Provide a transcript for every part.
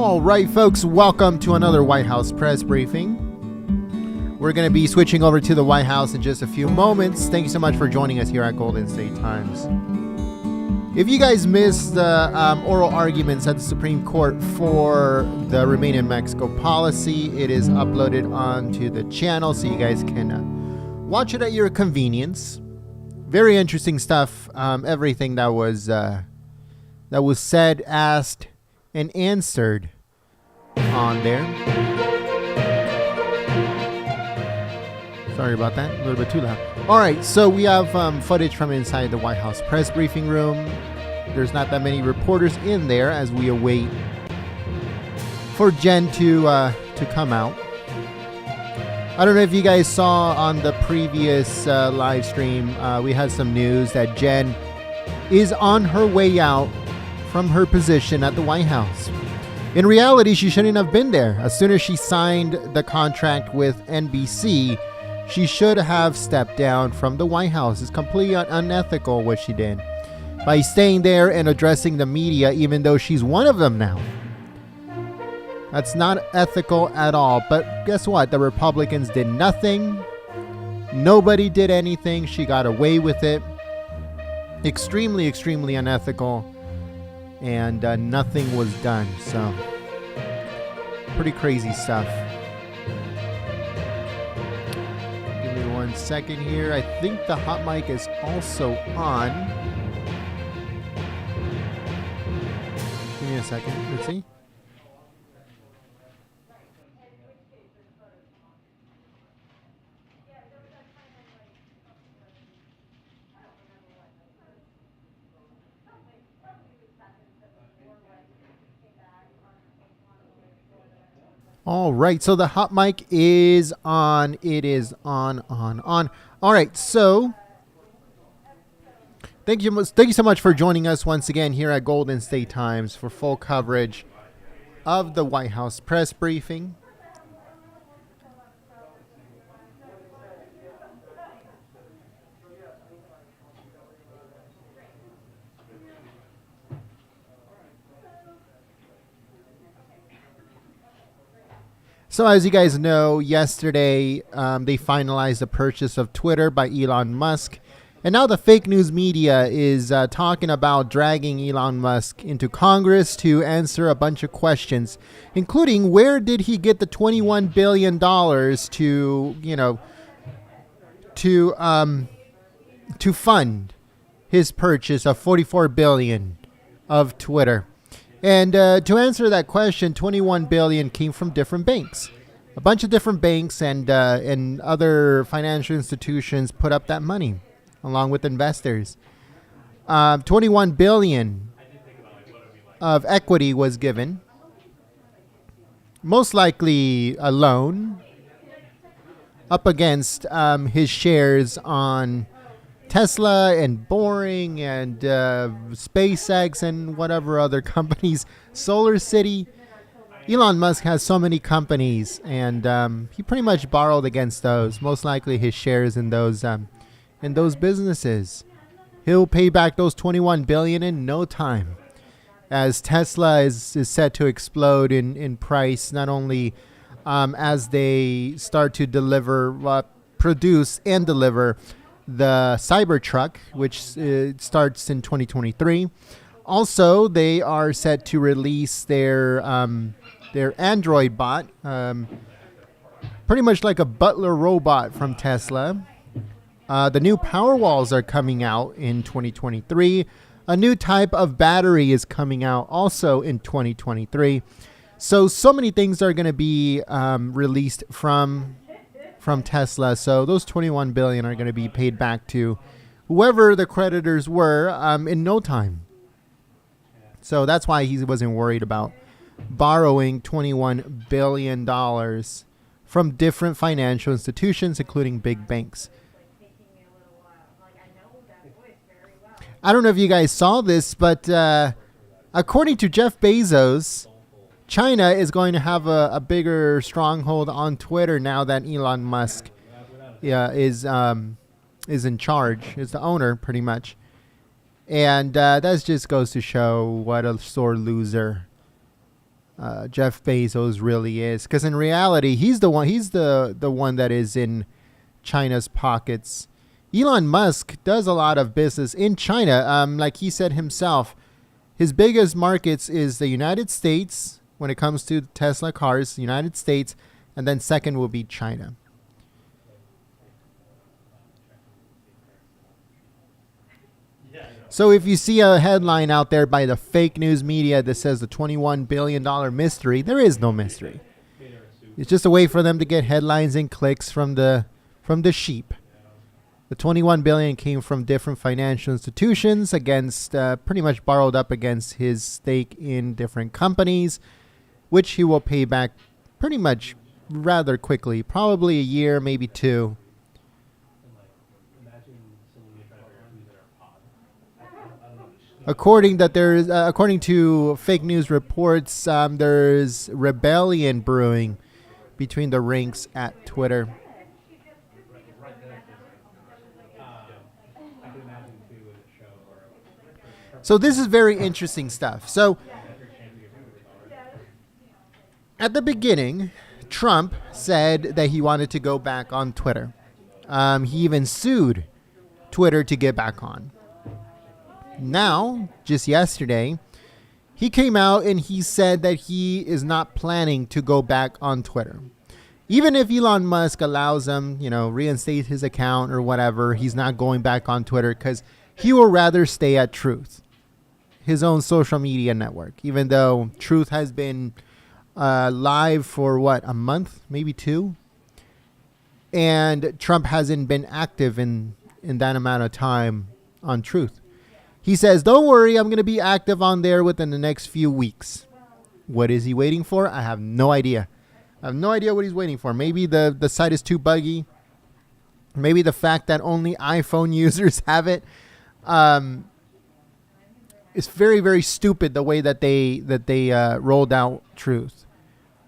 All right, folks, welcome to another White House press briefing. We're going to be switching over to the White House in just a few moments. Thank you so much for joining us here at Golden State Times. If you guys missed the oral arguments at the Supreme Court for the Remain in Mexico policy, it is uploaded onto the channel so you guys can watch it at your convenience. Very interesting stuff. Everything that was said, asked, and answered on there. Sorry about that, a little bit too loud. All right, so we have footage from inside the White House press briefing room. There's not that many reporters in there as we await for Jen to come out. I don't know if you guys saw on the previous live stream, we had some news that Jen is on her way out from her position at the White House. In reality, she shouldn't have been there. As soon as she signed the contract with NBC, she should have stepped down from the White House. It's completely unethical what she did by staying there and addressing the media, even though she's one of them now. That's not ethical at all. But guess what? The Republicans did nothing. Nobody did anything. She got away with it. Extremely, extremely unethical. And nothing was done. So, pretty crazy stuff. Give me 1 second here. I think the hot mic is also on. Give me a second. Let's see. All right, so the hot mic is on. It is on. All right, so thank you so much for joining us once again here at Golden State Times for full coverage of the White House press briefing. So as you guys know, yesterday they finalized the purchase of Twitter by Elon Musk. And now the fake news media is talking about dragging Elon Musk into Congress to answer a bunch of questions, including where did he get the $21 billion to fund his purchase of $44 billion of Twitter. And to answer that question, $21 billion came from different banks. A bunch of different banks and other financial institutions put up that money, along with investors. $21 billion of equity was given, most likely a loan, up against his shares on Tesla and Boring and SpaceX and whatever other companies, Solar City. Elon Musk has so many companies, and he pretty much borrowed against those. Most likely his shares in those businesses. He'll pay back those $21 billion in no time, as Tesla is set to explode in price. Not only as they start to produce and deliver the Cybertruck, which starts in 2023. Also, they are set to release their Android bot, pretty much like a butler robot from Tesla. The new Powerwalls are coming out in 2023. A new type of battery is coming out also in 2023. So many things are going to be released from Tesla. So those $21 billion are going to be paid back to whoever the creditors were in no time. So that's why he wasn't worried about borrowing $21 billion from different financial institutions, including big banks. I don't know if you guys saw this, but according to Jeff Bezos, China is going to have a bigger stronghold on Twitter now that Elon Musk is in charge, is the owner pretty much. And that just goes to show what a sore loser Jeff Bezos really is, because in reality, he's the one. He's the one that is in China's pockets. Elon Musk does a lot of business in China. Like he said himself, his biggest markets is the United States when it comes to Tesla cars, the United States, and then second will be China. So if you see a headline out there by the fake news media that says the $21 billion mystery, there is no mystery. It's just a way for them to get headlines and clicks from the sheep. The 21 billion came from different financial institutions against pretty much borrowed up against his stake in different companies, which he will pay back pretty much rather quickly, probably a year, maybe two. According to fake news reports, there's rebellion brewing between the ranks at Twitter. So this is very interesting stuff. So at the beginning, Trump said that he wanted to go back on Twitter. He even sued Twitter to get back on. Now, just yesterday, he came out and he said that he is not planning to go back on Twitter. Even if Elon Musk allows him, reinstate his account or whatever, he's not going back on Twitter because he will rather stay at Truth, his own social media network, even though Truth has been live for a month, maybe two. And Trump hasn't been active in that amount of time on Truth. He says, don't worry, I'm going to be active on there within the next few weeks. What is he waiting for? I have no idea. I have no idea what he's waiting for. Maybe the site is too buggy. Maybe the fact that only iPhone users have it. It's very, very stupid the way that they rolled out Truth.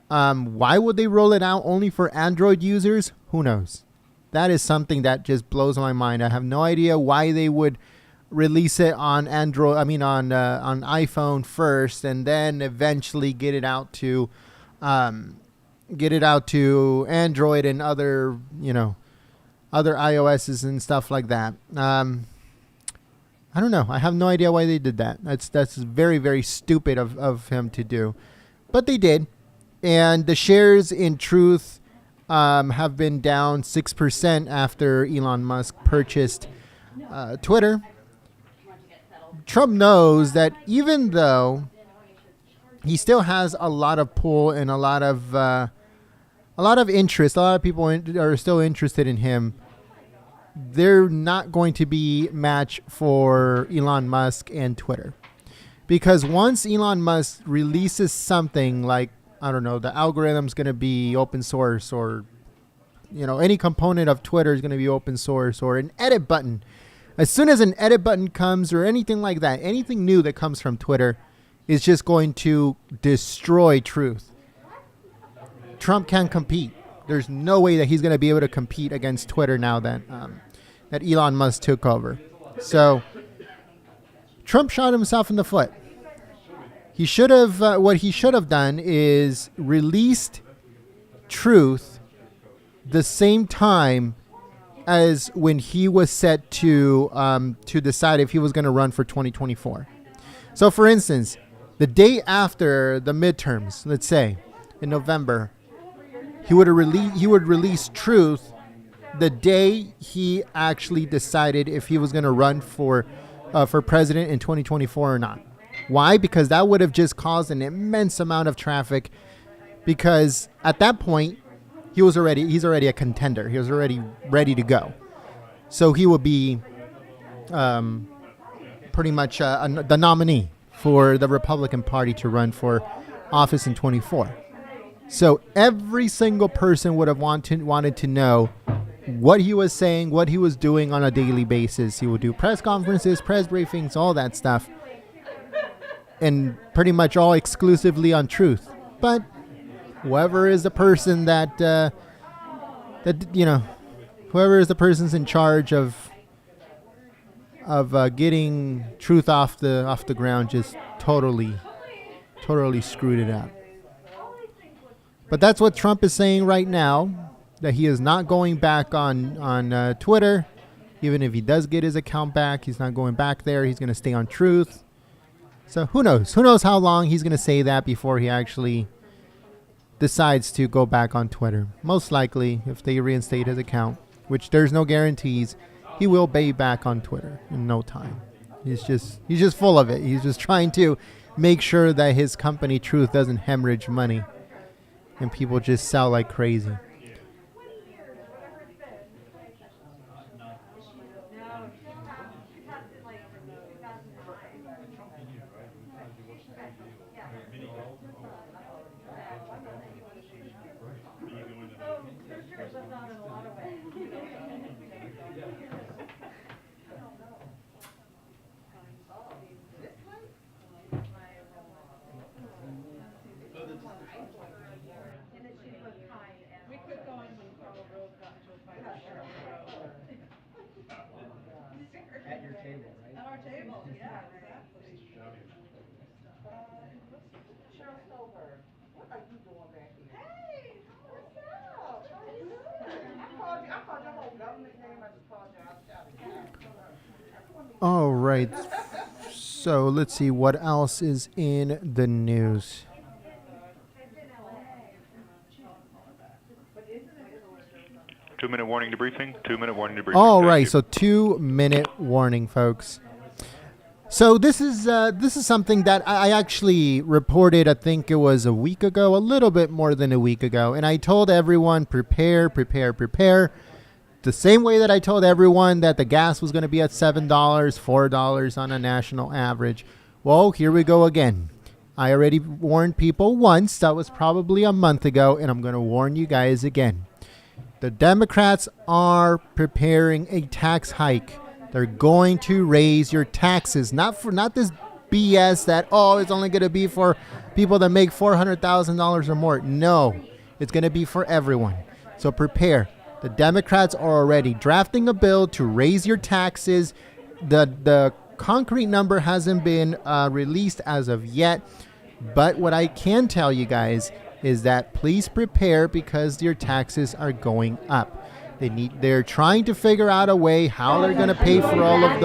Why would they roll it out only for Android users? Who knows? That is something that just blows my mind. I have no idea why they would release it on Android. on iPhone first, and then eventually get it out to Android and other iOSs and stuff like that. I don't know. I have no idea why they did that. That's very, very stupid of him to do, but they did. And the shares in Truth have been down 6% after Elon Musk purchased Twitter. Trump knows that even though he still has a lot of pull and a lot of interest, a lot of people are still interested in him, they're not going to be match for Elon Musk and Twitter. Because once Elon Musk releases something like, I don't know, the algorithm's going to be open source, or any component of Twitter is going to be open source, or an edit button. As soon as an edit button comes or anything like that, anything new that comes from Twitter is just going to destroy Truth. Trump can't compete. There's no way that he's going to be able to compete against Twitter now that Elon Musk took over. So Trump shot himself in the foot. He should have, what he should have done is released Truth the same time as when he was set to decide if he was going to run for 2024. So, for instance, the day after the midterms, let's say in November, he would release Truth the day he actually decided if he was going to run for president in 2024 or not. Why? Because that would have just caused an immense amount of traffic. Because at that point, he's already a contender. He was already ready to go. So he would be pretty much the nominee for the Republican Party to run for office in 24. So every single person would have wanted to know what he was saying, what he was doing on a daily basis. He would do press conferences, press briefings, all that stuff. And pretty much all exclusively on Truth. But whoever is the person whoever is the person's in charge of getting Truth off the ground just totally screwed it up. But that's what Trump is saying right now, that he is not going back on Twitter. Even if he does get his account back, he's not going back there. He's going to stay on Truth. So who knows? Who knows how long he's going to say that before he actually decides to go back on Twitter. Most likely, if they reinstate his account, which there's no guarantees, he will be back on Twitter in no time. He's just full of it. He's just trying to make sure that his company Truth doesn't hemorrhage money and people just sell like crazy. All right. So let's see what else is in the news. Two-minute warning debriefing. 2-minute warning debriefing. All right. So 2-minute warning, folks. So this is something that I actually reported. I think it was a week ago, a little bit more than a week ago, and I told everyone prepare. The same way that I told everyone that the gas was going to be at $7, $4 on a national average. Well, here we go again. I already warned people once. That was probably a month ago, and I'm going to warn you guys again. The Democrats are preparing a tax hike. They're going to raise your taxes, not this BS that, it's only going to be for people that make $400,000 or more. No, it's going to be for everyone. So prepare. The Democrats are already drafting a bill to raise your taxes. The concrete number hasn't been released as of yet. But what I can tell you guys is that please prepare because your taxes are going up. They're trying to figure out a way how they're going to pay for all of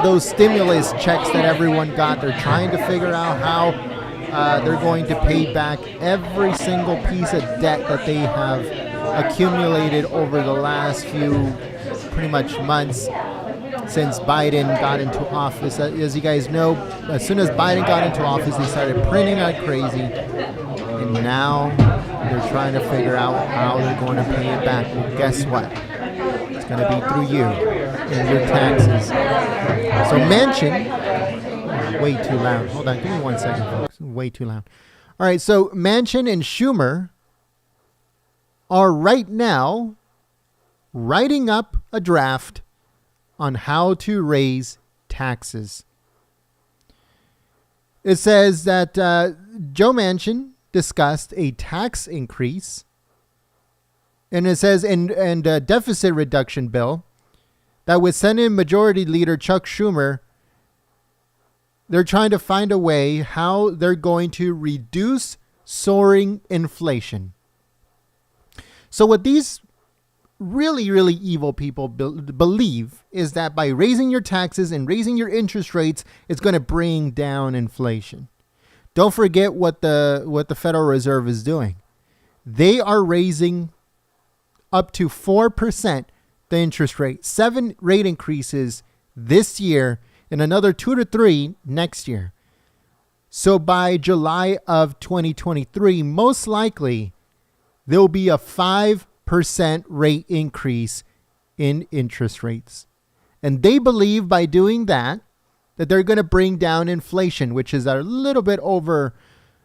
those stimulus checks that everyone got. They're trying to figure out how they're going to pay back every single piece of debt that they have accumulated over the last few pretty much months since Biden got into office. As you guys know, as soon as Biden got into office, they started printing like crazy. And now they're trying to figure out how they're going to pay it back. Well, guess what? It's going to be through you and your taxes. So Manchin, way too loud. Hold on, give me 1 second, folks. Way too loud. All right, so Manchin and Schumer are right now writing up a draft on how to raise taxes. It says that Joe Manchin discussed a tax increase, and it says and a deficit reduction bill that with Senate Majority Leader Chuck Schumer, they're trying to find a way how they're going to reduce soaring inflation. So what these really, really evil people believe is that by raising your taxes and raising your interest rates, it's going to bring down inflation. Don't forget what the Federal Reserve is doing. They are raising up to 4% the interest rate, 7 rate increases this year, and another 2 to 3 next year. So by July of 2023, most likely there will be a 5% rate increase in interest rates. And they believe by doing that they're going to bring down inflation, which is a little bit over,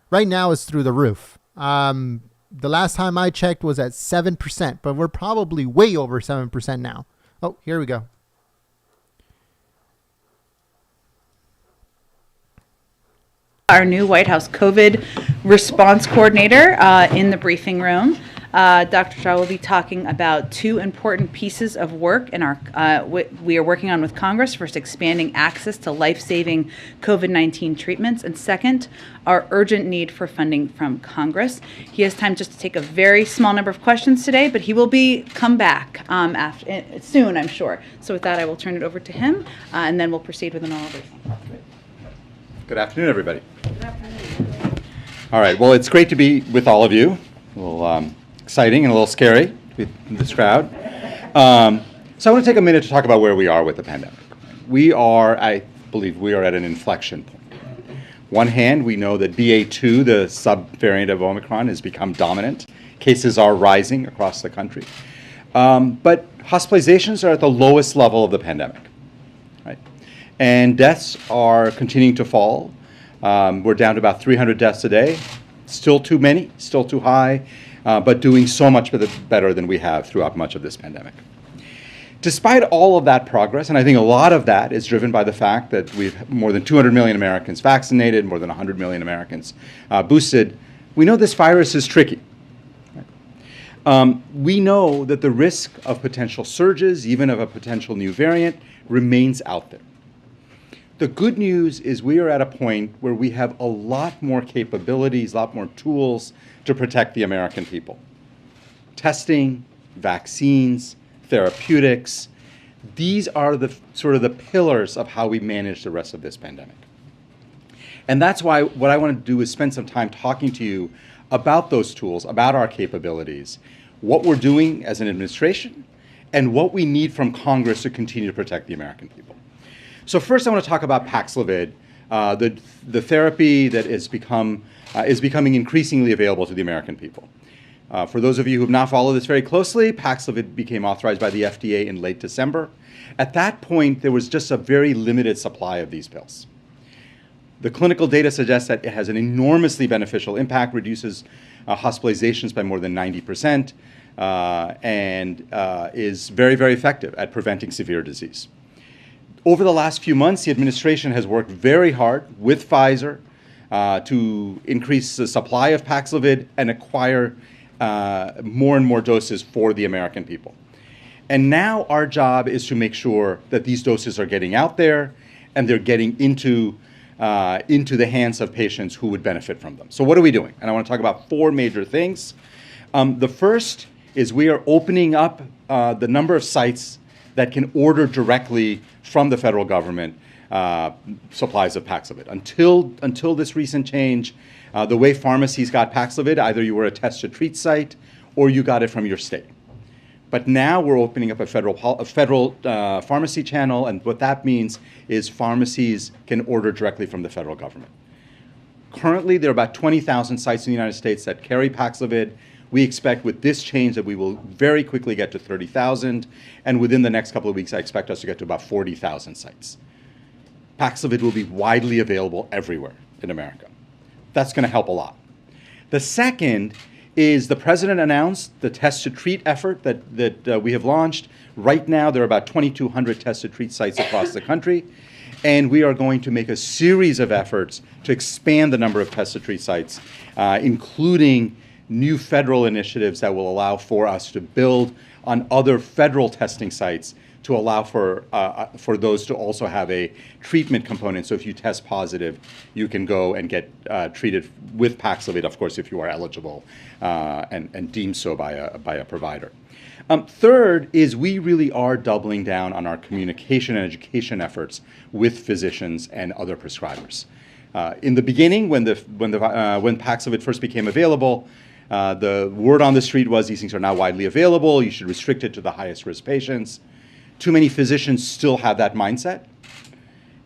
right now it's through the roof. The last time I checked was at 7%, but we're probably way over 7% now. Oh, here we go. Our new White House COVID response coordinator in the briefing room. Dr. Shah will be talking about two important pieces of work in our we are working on with Congress. First, expanding access to life-saving COVID-19 treatments, and second, our urgent need for funding from Congress. He has time just to take a very small number of questions today, but he will come back soon, I'm sure. So with that, I will turn it over to him, and then we'll proceed with an oral briefing. Good afternoon, everybody. Good afternoon. All right, well, it's great to be with all of you. A little exciting and a little scary with this crowd. So I want to take a minute to talk about where we are with the pandemic. I believe we are at an inflection point. One hand, we know that BA2, the subvariant of Omicron, has become dominant. Cases are rising across the country. But hospitalizations are at the lowest level of the pandemic, right? And deaths are continuing to fall. We're down to about 300 deaths a day. Still too many, still too high, but doing so much better than we have throughout much of this pandemic. Despite all of that progress, and I think a lot of that is driven by the fact that we've more than 200 million Americans vaccinated, more than 100 million Americans boosted, we know this virus is tricky. We know that the risk of potential surges, even of a potential new variant, remains out there. The good news is we are at a point where we have a lot more capabilities, a lot more tools to protect the American people. Testing, vaccines, therapeutics, these are the sort of the pillars of how we manage the rest of this pandemic. And that's why what I want to do is spend some time talking to you about those tools, about our capabilities, what we're doing as an administration, and what we need from Congress to continue to protect the American people. So first I want to talk about Paxlovid, the therapy that is becoming increasingly available to the American people. For those of you who have not followed this very closely, Paxlovid became authorized by the FDA in late December. At that point, there was just a very limited supply of these pills. The clinical data suggests that it has an enormously beneficial impact, reduces hospitalizations by more than 90%, and is very, very effective at preventing severe disease. Over the last few months, the administration has worked very hard with Pfizer to increase the supply of Paxlovid and acquire more and more doses for the American people. And now our job is to make sure that these doses are getting out there and they're getting into the hands of patients who would benefit from them. So what are we doing? And I want to talk about four major things. The first is we are opening up the number of sites that can order directly from the federal government supplies of Paxlovid. Until this recent change, the way pharmacies got Paxlovid, either you were a test to treat site or you got it from your state. But now we're opening up a federal pharmacy channel, and what that means is pharmacies can order directly from the federal government. Currently, there are about 20,000 sites in the United States that carry Paxlovid. We expect with this change that we will very quickly get to 30,000, and within the next couple of weeks, I expect us to get to about 40,000 sites. Paxlovid will be widely available everywhere in America. That's going to help a lot. The second is the president announced the test to treat effort that we have launched. Right now, there are about 2,200 test to treat sites across the country, and we are going to make a series of efforts to expand the number of test to treat sites, including new federal initiatives that will allow for us to build on other federal testing sites to allow for those to also have a treatment component. So if you test positive, you can go and get treated with Paxlovid, of course, if you are eligible and deemed so by a provider. Third is we really are doubling down on our communication and education efforts with physicians and other prescribers. In the beginning, when Paxlovid first became available, the word on the street was these things are now widely available. You should restrict it to the highest risk patients. Too many physicians still have that mindset.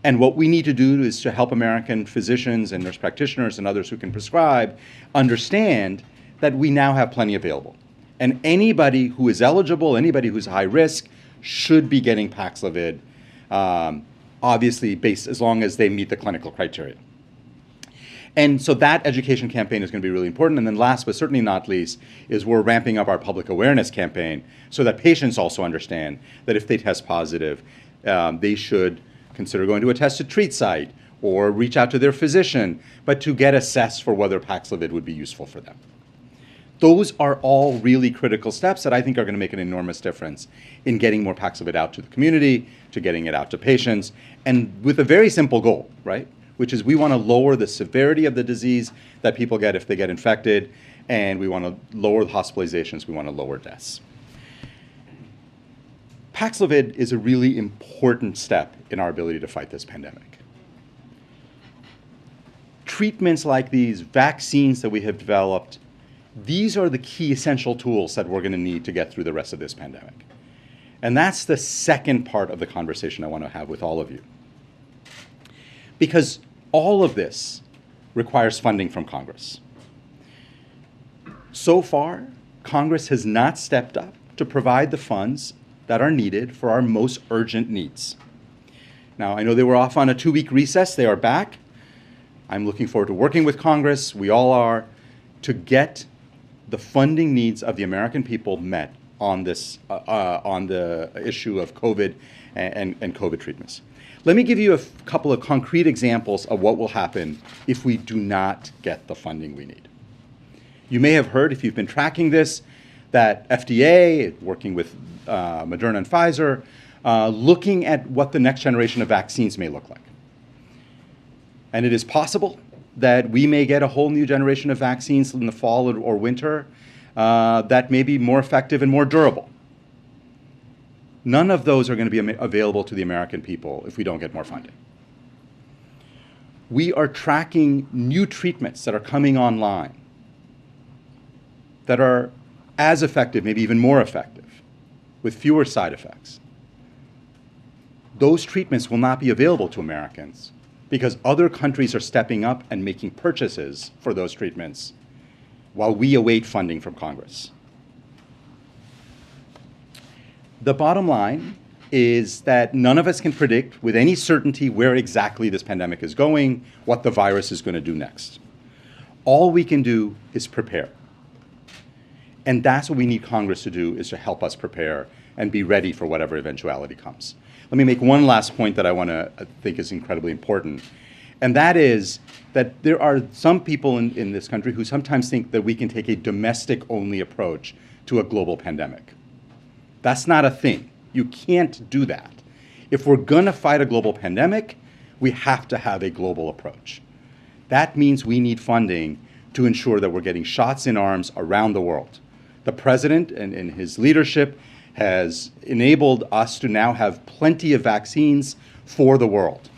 And what we need to do is to help American physicians and nurse practitioners and others who can prescribe understand that we now have plenty available. And anybody who is eligible, anybody who's high risk, should be getting Paxlovid, obviously based as long as they meet the clinical criteria. And so that education campaign is going to be really important. And then last but certainly not least is we're ramping up our public awareness campaign so that patients also understand that if they test positive, they should consider going to a test to treat site or reach out to their physician, but to get assessed for whether Paxlovid would be useful for them. Those are all really critical steps that I think are going to make an enormous difference in getting more Paxlovid out to the community, to getting it out to patients, and with a very simple goal, right? Which is we want to lower the severity of the disease that people get if they get infected, and we want to lower the hospitalizations, we want to lower deaths. Paxlovid is a really important step in our ability to fight this pandemic. Treatments like these, vaccines that we have developed, these are the key essential tools that we're going to need to get through the rest of this pandemic. And that's the second part of the conversation I want to have with all of you. Because all of this requires funding from Congress. So far, Congress has not stepped up to provide the funds that are needed for our most urgent needs. Now, I know they were off on a 2-week recess. They are back. I'm looking forward to working with Congress, we all are, to get the funding needs of the American people met on this, on the issue of COVID and COVID treatments. Let me give you a couple of concrete examples of what will happen if we do not get the funding we need. You may have heard, if you've been tracking this, that FDA, working with Moderna and Pfizer, looking at what the next generation of vaccines may look like. And it is possible that we may get a whole new generation of vaccines in the fall or winter that may be more effective and more durable. None of those are going to be available to the American people if we don't get more funding. We are tracking new treatments that are coming online that are as effective, maybe even more effective, with fewer side effects. Those treatments will not be available to Americans because other countries are stepping up and making purchases for those treatments while we await funding from Congress. The bottom line is that none of us can predict with any certainty where exactly this pandemic is going, what the virus is going to do next. All we can do is prepare. And that's what we need Congress to do, is to help us prepare and be ready for whatever eventuality comes. Let me make one last point that I think is incredibly important. And that is that there are some people in this country who sometimes think that we can take a domestic-only approach to a global pandemic. That's not a thing. You can't do that. If we're going to fight a global pandemic, we have to have a global approach. That means we need funding to ensure that we're getting shots in arms around the world. The president and his leadership has enabled us to now have plenty of vaccines for the world.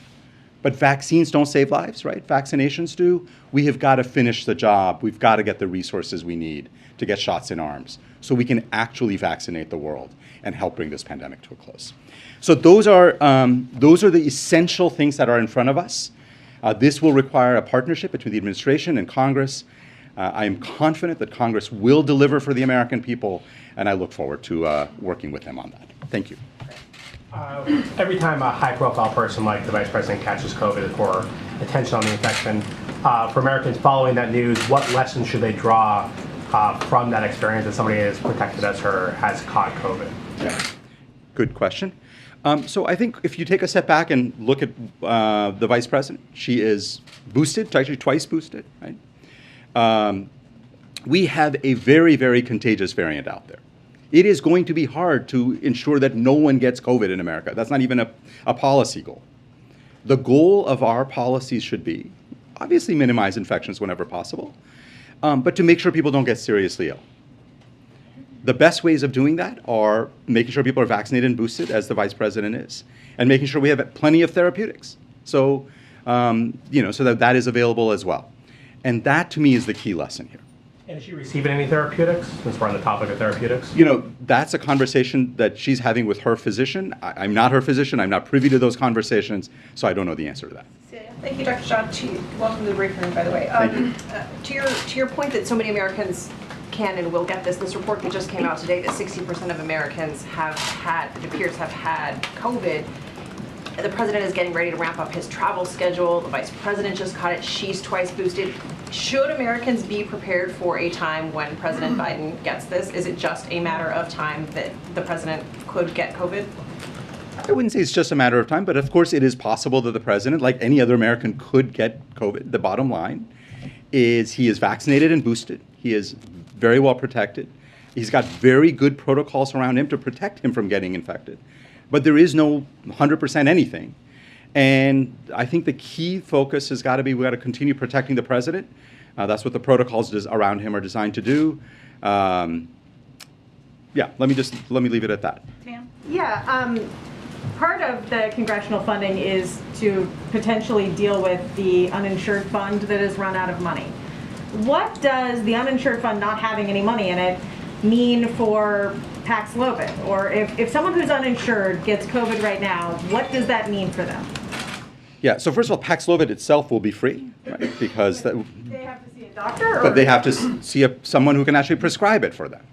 But vaccines don't save lives, right? Vaccinations do. We have got to finish the job. We've got to get the resources we need to get shots in arms so we can actually vaccinate the world and help bring this pandemic to a close. So those are the essential things that are in front of us. This will require a partnership between the administration and Congress. I am confident that Congress will deliver for the American people, and I look forward to working with them on that. Thank you. Every time a high-profile person like the Vice President catches COVID for attention on the infection, for Americans following that news, what lessons should they draw from that experience that somebody as protected as her has caught COVID? Yeah. Good question. So I think if you take a step back and look at the Vice President, she is boosted, actually twice boosted, right? We have a very, very contagious variant out there. It is going to be hard to ensure that no one gets COVID in America. That's not even a policy goal. The goal of our policies should be, obviously, minimize infections whenever possible, but to make sure people don't get seriously ill. The best ways of doing that are making sure people are vaccinated and boosted, as the Vice President is, and making sure we have plenty of therapeutics, so so that is available as well. And that, to me, is the key lesson here. And is she receiving any therapeutics, since we're on the topic of therapeutics? That's a conversation that she's having with her physician. I'm not her physician. I'm not privy to those conversations, so I don't know the answer to that. Thank you, Dr. Shah. Welcome to the briefing room, by the way. To your point that so many Americans can and will get this report that just came out today that 60% of Americans it appears have had COVID. The president is getting ready to ramp up his travel schedule. The vice president just caught it. She's twice boosted. Should Americans be prepared for a time when President Biden gets this? Is it just a matter of time that the president could get COVID? I wouldn't say it's just a matter of time, but of course it is possible that the president, like any other American, could get COVID. The bottom line is he is vaccinated and boosted. He is very well protected. He's got very good protocols around him to protect him from getting infected. But there is no 100% anything. And I think the key focus has got to be we got to continue protecting the president. That's what the protocols around him are designed to do. Yeah, let me leave it at that. Yeah, part of the congressional funding is to potentially deal with the uninsured fund that has run out of money. What does the uninsured fund not having any money in it mean for Paxlovid? Or if someone who's uninsured gets COVID right now, what does that mean for them? Yeah, so first of all, Paxlovid itself will be free, right? Because They have to see a doctor? but they have to see someone who can actually prescribe it for them.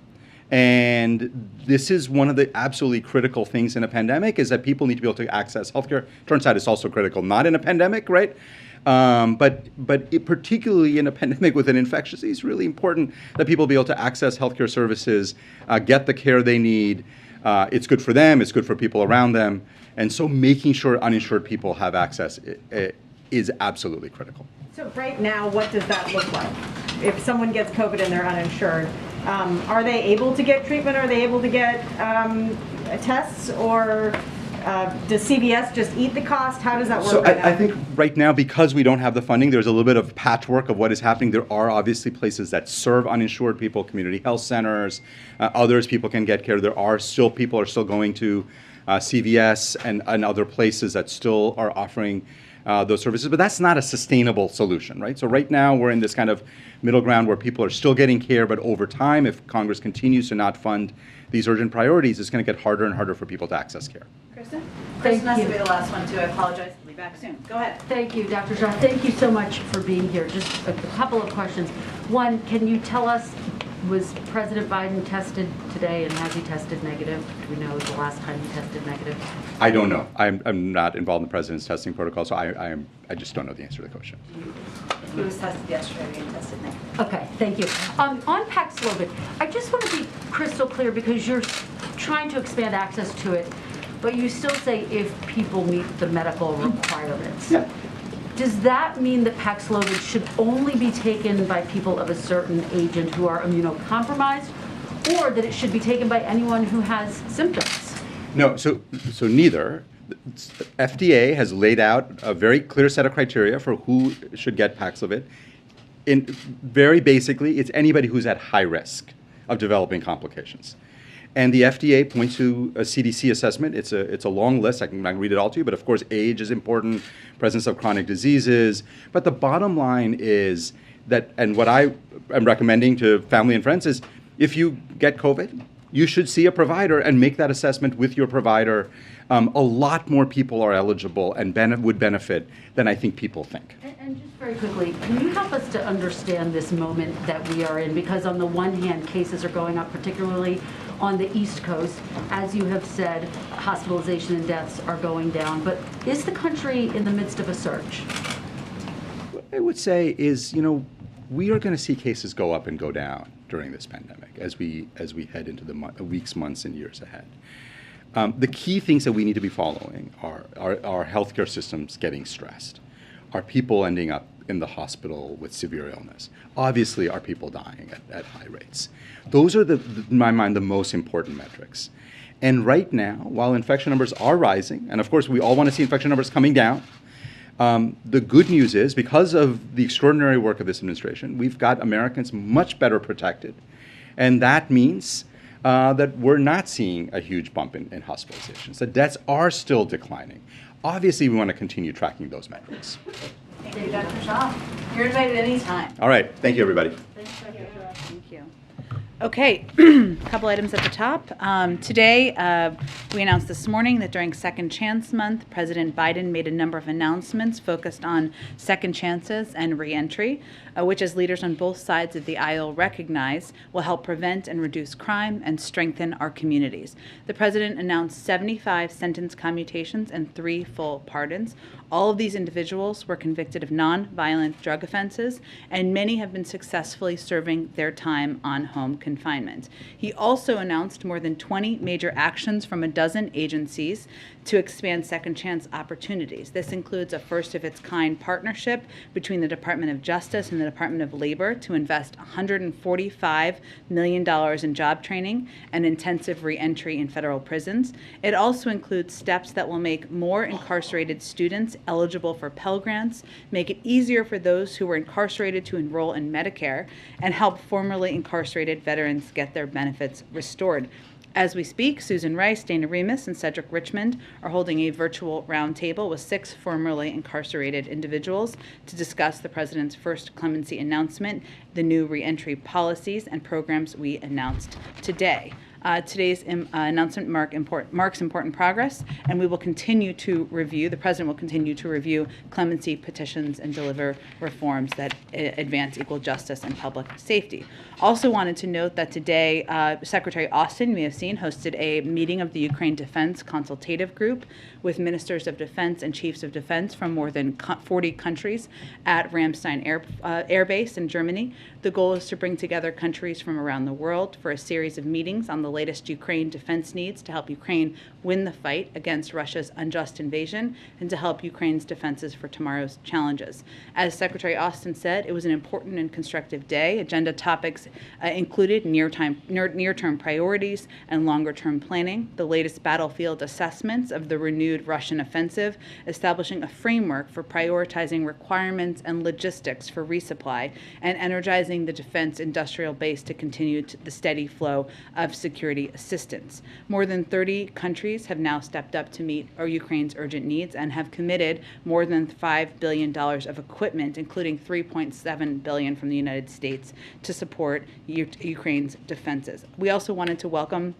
And this is one of the absolutely critical things in a pandemic, is that people need to be able to access healthcare. Turns out it's also critical not in a pandemic, right? Particularly in a pandemic with an infectious disease, it's really important that people be able to access healthcare services, get the care they need. It's good for them, it's good for people around them. And so making sure uninsured people have access is absolutely critical. So right now, what does that look like? If someone gets COVID and they're uninsured, are they able to get treatment? Are they able to get tests? Or does CVS just eat the cost? How does that work? So right now? I think right now, because we don't have the funding, there's a little bit of patchwork of what is happening. There are obviously places that serve uninsured people, community health centers, others people can get care. There are still people are still going to CVS and other places that still are offering those services, but that's not a sustainable solution, right? So right now we're in this kind of middle ground where people are still getting care, but over time, if Congress continues to not fund these urgent priorities, it's going to get harder and harder for people to access care. Kristen? Thank Kristen has to you. be the last one too. I apologize. I'll be back soon. Go ahead. Thank you, Dr. Shah. Thank you so much for being here. Just a couple of questions. One, can you tell us, was President Biden tested today, and has he tested negative? Do we know the last time he tested negative? I don't know. I'm not involved in the president's testing protocol, so I just don't know the answer to the question. He was tested yesterday and tested negative. Okay, thank you. On Paxlovid, I just want to be crystal clear, because you're trying to expand access to it, but you still say if people meet the medical requirements. Yeah. Does that mean that Paxlovid should only be taken by people of a certain age and who are immunocompromised, or that it should be taken by anyone who has symptoms? No, so neither. FDA has laid out a very clear set of criteria for who should get Paxlovid. Very basically, it's anybody who's at high risk of developing complications. And the FDA points to a CDC assessment. It's a long list. I can read it all to you, but of course age is important, presence of chronic diseases. But the bottom line is that, and what I am recommending to family and friends is, if you get COVID, you should see a provider and make that assessment with your provider. A lot more people are eligible and would benefit than I think people think. And just very quickly, can you help us to understand this moment that we are in? Because on the one hand, cases are going up, particularly on the East Coast. As you have said, hospitalization and deaths are going down. But is the country in the midst of a surge? What I would say is, we are going to see cases go up and go down during this pandemic as we head into the weeks, months, and years ahead. The key things that we need to be following are our healthcare systems getting stressed. Are people ending up in the hospital with severe illness? Obviously, are people dying at high rates? Those are, in my mind, the most important metrics. And right now, while infection numbers are rising, and of course we all want to see infection numbers coming down, the good news is, because of the extraordinary work of this administration, we've got Americans much better protected. And that means that we're not seeing a huge bump in hospitalizations. The deaths are still declining. Obviously, we want to continue tracking those metrics. Thank you, Dr. Shah. You're invited anytime. All right. Thank you, everybody. Thank you. Okay, a couple items at the top. Today, we announced this morning that during Second Chance Month, President Biden made a number of announcements focused on second chances and reentry, which, as leaders on both sides of the aisle recognize, will help prevent and reduce crime and strengthen our communities. The president announced 75 sentence commutations and 3 full pardons. All of these individuals were convicted of non-violent drug offenses, and many have been successfully serving their time on home conditions. confinement. He also announced more than 20 major actions from a dozen agencies to expand second chance opportunities. This includes a first-of-its-kind partnership between the Department of Justice and the Department of Labor to invest $145 million in job training and intensive reentry in federal prisons. It also includes steps that will make more incarcerated students eligible for Pell Grants, make it easier for those who were incarcerated to enroll in Medicare, and help formerly incarcerated veterans get their benefits restored. As we speak, Susan Rice, Dana Remus, and Cedric Richmond are holding a virtual roundtable with 6 formerly incarcerated individuals to discuss the president's first clemency announcement, the new reentry policies and programs we announced today. Today's announcement marks important progress, and we will continue to review, the President will continue to review clemency petitions and deliver reforms that advance equal justice and public safety. Also wanted to note that today, Secretary Austin, you may have seen, hosted a meeting of the Ukraine Defense Consultative Group with ministers of defense and chiefs of defense from more than 40 countries at Ramstein Air Base in Germany. The goal is to bring together countries from around the world for a series of meetings on the latest Ukraine defense needs to help Ukraine win the fight against Russia's unjust invasion and to help Ukraine's defenses for tomorrow's challenges. As Secretary Austin said, it was an important and constructive day. Agenda topics included near-term priorities and longer-term planning, the latest battlefield assessments of the renewed Russian offensive, establishing a framework for prioritizing requirements and logistics for resupply, and energizing the defense industrial base to continue the steady flow of security assistance. More than 30 countries have now stepped up to meet Ukraine's urgent needs and have committed more than $5 billion of equipment, including $3.7 billion from the United States, to support Ukraine's defenses. We also wanted to welcome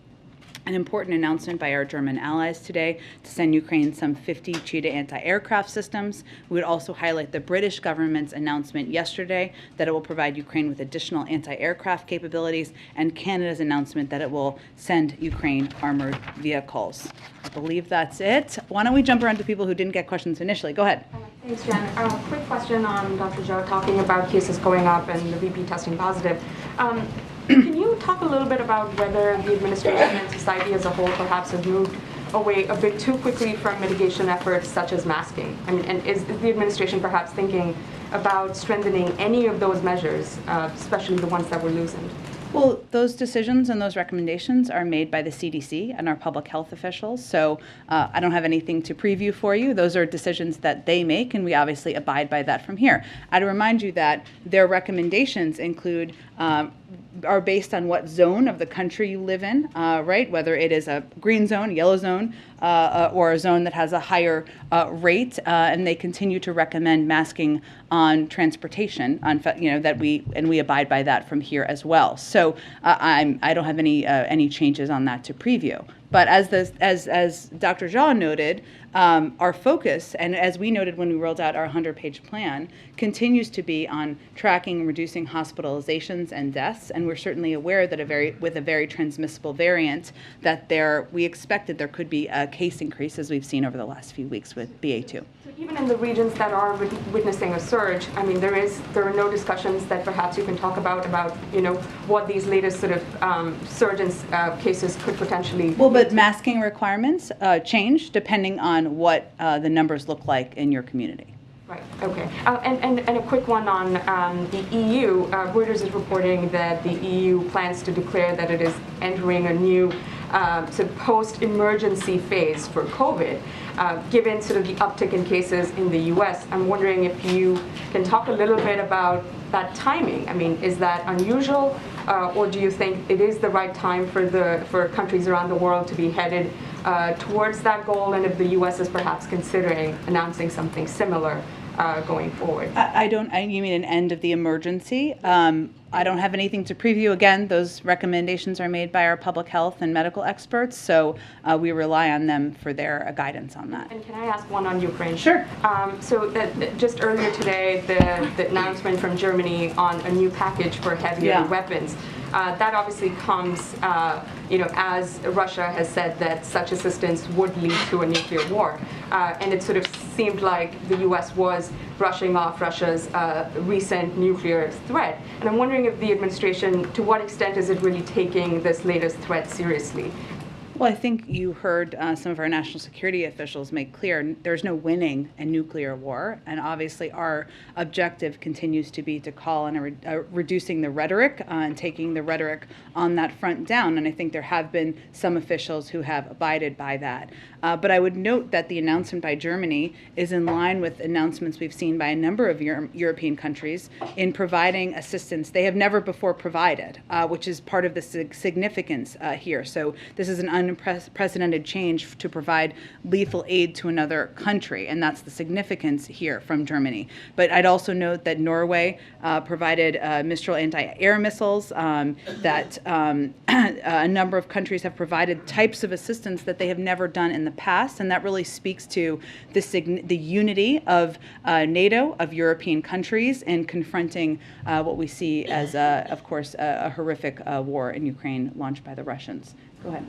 an important announcement by our German allies today to send Ukraine some 50 Cheetah anti-aircraft systems. We would also highlight the British government's announcement yesterday that it will provide Ukraine with additional anti-aircraft capabilities, and Canada's announcement that it will send Ukraine armored vehicles. I believe that's it. Why don't we jump around to people who didn't get questions initially? Go ahead. Thanks, Jen. Quick question on Dr. Zhou talking about cases going up and the VP testing positive. Can you talk a little bit about whether the administration and society as a whole perhaps has moved away a bit too quickly from mitigation efforts such as masking? I mean, and is the administration perhaps thinking about strengthening any of those measures, especially the ones that were loosened? Well, those decisions and those recommendations are made by the CDC and our public health officials, so I don't have anything to preview for you. Those are decisions that they make, and we obviously abide by that from here. I'd remind you that their recommendations include are based on what zone of the country you live in, right? Whether it is a green zone, yellow zone, or a zone that has a higher rate, and they continue to recommend masking on transportation, that we abide by that from here as well. So I don't have any changes on that to preview. But as Dr. Zhou noted, our focus, and as we noted when we rolled out our 100-page plan, continues to be on tracking and reducing hospitalizations and deaths. And we're certainly aware that with a very transmissible variant, that we expected there could be a case increase, as we've seen over the last few weeks with BA2. So even in the regions that are witnessing a surge, I mean, there are no discussions that perhaps you can talk about what these latest sort of surge in cases could potentially. Well, but masking requirements change depending on what the numbers look like in your community. Right, okay. And a quick one on the EU. Reuters is reporting that the EU plans to declare that it is entering a new sort of post-emergency phase for COVID. Given sort of the uptick in cases in the US, I'm wondering if you can talk a little bit about that timing. I mean, is that unusual, or do you think it is the right time for countries around the world to be headed towards that goal, and if the US is perhaps considering announcing something similar going forward? You mean an end of the emergency? I don't have anything to preview. Again, those recommendations are made by our public health and medical experts, so we rely on them for their guidance on that. And can I ask one on Ukraine? Sure. So just earlier today, the announcement from Germany on a new package for heavier weapons. That obviously comes, as Russia has said that such assistance would lead to a nuclear war. And it sort of seemed like the U.S. was brushing off Russia's recent nuclear threat. And I'm wondering if the administration, to what extent is it really taking this latest threat seriously? Well, I think you heard some of our national security officials make clear there's no winning a nuclear war, and obviously our objective continues to be to call on reducing the rhetoric and taking the rhetoric on that front down, and I think there have been some officials who have abided by that. But I would note that the announcement by Germany is in line with announcements we've seen by a number of European countries in providing assistance they have never before provided, which is part of the significance here. So this is an unprecedented change to provide lethal aid to another country, and that's the significance here from Germany. But I'd also note that Norway provided Mistral anti-air missiles, that a number of countries have provided types of assistance that they have never done in the past, and that really speaks to the unity of NATO, of European countries, in confronting what we see as, of course, a horrific war in Ukraine launched by the Russians. Go ahead.